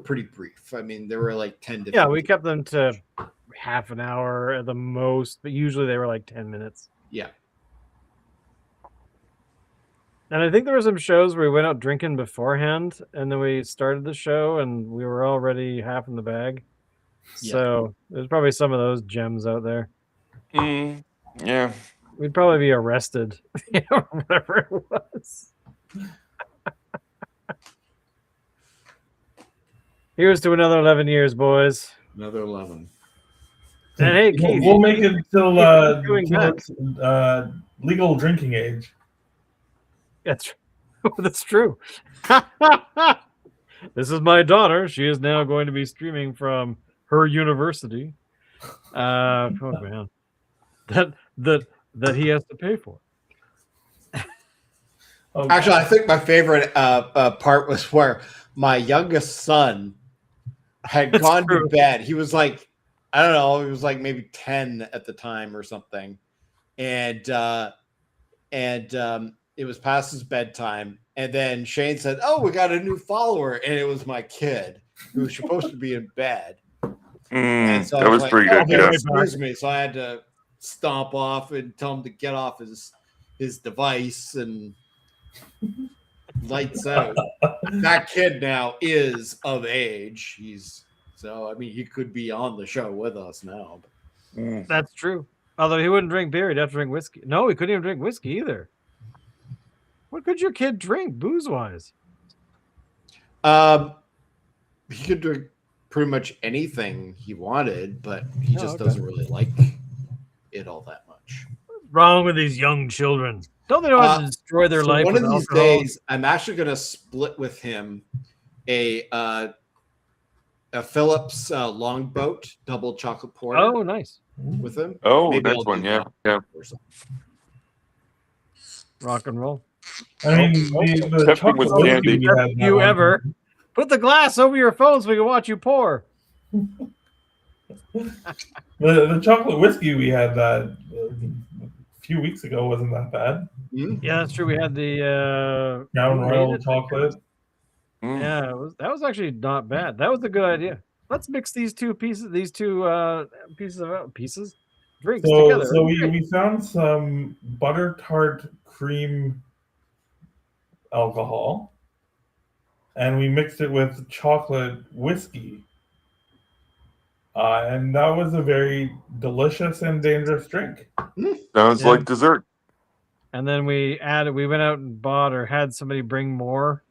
[SPEAKER 2] pretty brief. I mean, they were like 10 to 15.
[SPEAKER 1] We kept them to half an hour at the most, but usually they were like 10 minutes.
[SPEAKER 2] Yeah.
[SPEAKER 1] And I think there were some shows where we went out drinking beforehand, and then we started the show, and we were already half in the bag.
[SPEAKER 2] Yeah.
[SPEAKER 1] So there's probably some of those gems out there.
[SPEAKER 4] Yeah.
[SPEAKER 1] We'd probably be arrested, or whatever it was. Here's to another 11 years, boys.
[SPEAKER 2] Another 11.
[SPEAKER 1] And hey, Keith,
[SPEAKER 3] We'll make it till
[SPEAKER 1] doing
[SPEAKER 3] it's, legal drinking age.
[SPEAKER 1] That's that's true. This is my daughter. She is now going to be streaming from her university. Oh man, that he has to pay for.
[SPEAKER 3] Okay.
[SPEAKER 2] Actually, I think my favorite part was where my youngest son had
[SPEAKER 1] That's
[SPEAKER 2] gone
[SPEAKER 1] true.
[SPEAKER 2] to bed. He was like, I don't know, he was like maybe 10 at the time or something. And it was past his bedtime. And then Shane said, "Oh, we got a new follower." And it was my kid who was supposed to be in bed. And so I
[SPEAKER 4] That was
[SPEAKER 2] like,
[SPEAKER 4] pretty
[SPEAKER 2] "Oh,
[SPEAKER 4] good. Yeah.
[SPEAKER 2] excuse me." So I had to stomp off and tell him to get off his device and lights out. That kid now is of age. He could be on the show with us now.
[SPEAKER 1] That's true. Although he wouldn't drink beer, he'd have to drink whiskey. No, he couldn't even drink whiskey either. What could your kid drink booze-wise?
[SPEAKER 2] He could drink pretty much anything he wanted, but he just
[SPEAKER 1] okay.
[SPEAKER 2] doesn't really like it all that much.
[SPEAKER 1] What's wrong with these young children? Don't they know how to destroy their life?
[SPEAKER 2] One of
[SPEAKER 1] with
[SPEAKER 2] these
[SPEAKER 1] alcohol?
[SPEAKER 2] days, I'm actually going to split with him a Phillips Longboat double chocolate porter.
[SPEAKER 1] Oh, nice.
[SPEAKER 2] With him.
[SPEAKER 4] Oh,
[SPEAKER 2] Maybe
[SPEAKER 4] that's
[SPEAKER 2] I'll
[SPEAKER 4] one.
[SPEAKER 2] do
[SPEAKER 4] Yeah.
[SPEAKER 2] that
[SPEAKER 4] Yeah.
[SPEAKER 2] or something.
[SPEAKER 1] Rock and roll.
[SPEAKER 3] I mean, the
[SPEAKER 4] Testing
[SPEAKER 3] chocolate
[SPEAKER 4] with
[SPEAKER 3] whiskey
[SPEAKER 4] candy.
[SPEAKER 3] we had
[SPEAKER 1] You
[SPEAKER 3] that
[SPEAKER 1] ever put the glass over your phone so we can watch you pour?
[SPEAKER 3] the chocolate whiskey we had that a few weeks ago wasn't that bad.
[SPEAKER 1] Yeah, that's true. We had the
[SPEAKER 3] Crown Royal
[SPEAKER 1] rated-
[SPEAKER 3] chocolate.
[SPEAKER 1] Yeah, that was actually not bad. That was a good idea. Let's mix these two pieces drinks together.
[SPEAKER 3] So we found some butter tart cream alcohol, and we mixed it with chocolate whiskey, and that was a very delicious and dangerous drink.
[SPEAKER 4] Sounds
[SPEAKER 1] Yeah.
[SPEAKER 4] like dessert.
[SPEAKER 1] And then we went out and bought or had somebody bring more.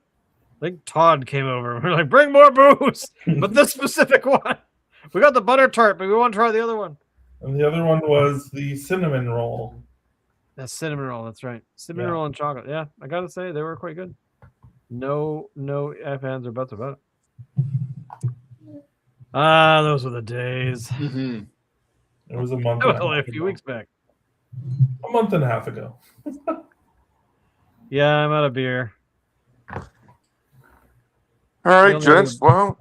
[SPEAKER 1] I think Todd came over. We're like, bring more booze, but this specific one. We got the butter tart, but we want to try the other one.
[SPEAKER 3] And the other one was the cinnamon roll.
[SPEAKER 1] That's cinnamon roll. That's right. Cinnamon
[SPEAKER 3] Yeah.
[SPEAKER 1] roll and chocolate. Yeah, I gotta say they were quite good. No ifs, ands, or buts about it. Those were the days.
[SPEAKER 2] Mm-hmm.
[SPEAKER 3] It was a month.
[SPEAKER 1] That was
[SPEAKER 3] and
[SPEAKER 1] only a
[SPEAKER 3] half
[SPEAKER 1] few
[SPEAKER 3] ago.
[SPEAKER 1] weeks back.
[SPEAKER 3] A month and a half ago.
[SPEAKER 1] Yeah, I'm out of beer.
[SPEAKER 4] All right,
[SPEAKER 1] only
[SPEAKER 4] gents. Well,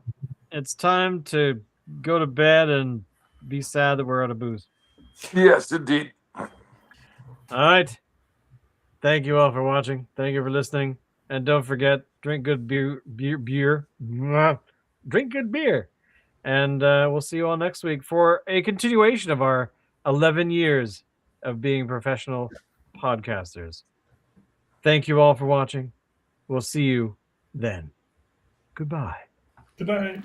[SPEAKER 1] It's time to go to bed and be sad that we're out of booze.
[SPEAKER 4] yes, indeed.
[SPEAKER 1] All right. Thank you all for watching. Thank you for listening. And don't forget, drink good beer. Drink good beer. And we'll see you all next week for a continuation of our 11 years of being professional podcasters. Thank you all for watching. We'll see you then. Goodbye.
[SPEAKER 3] Good night.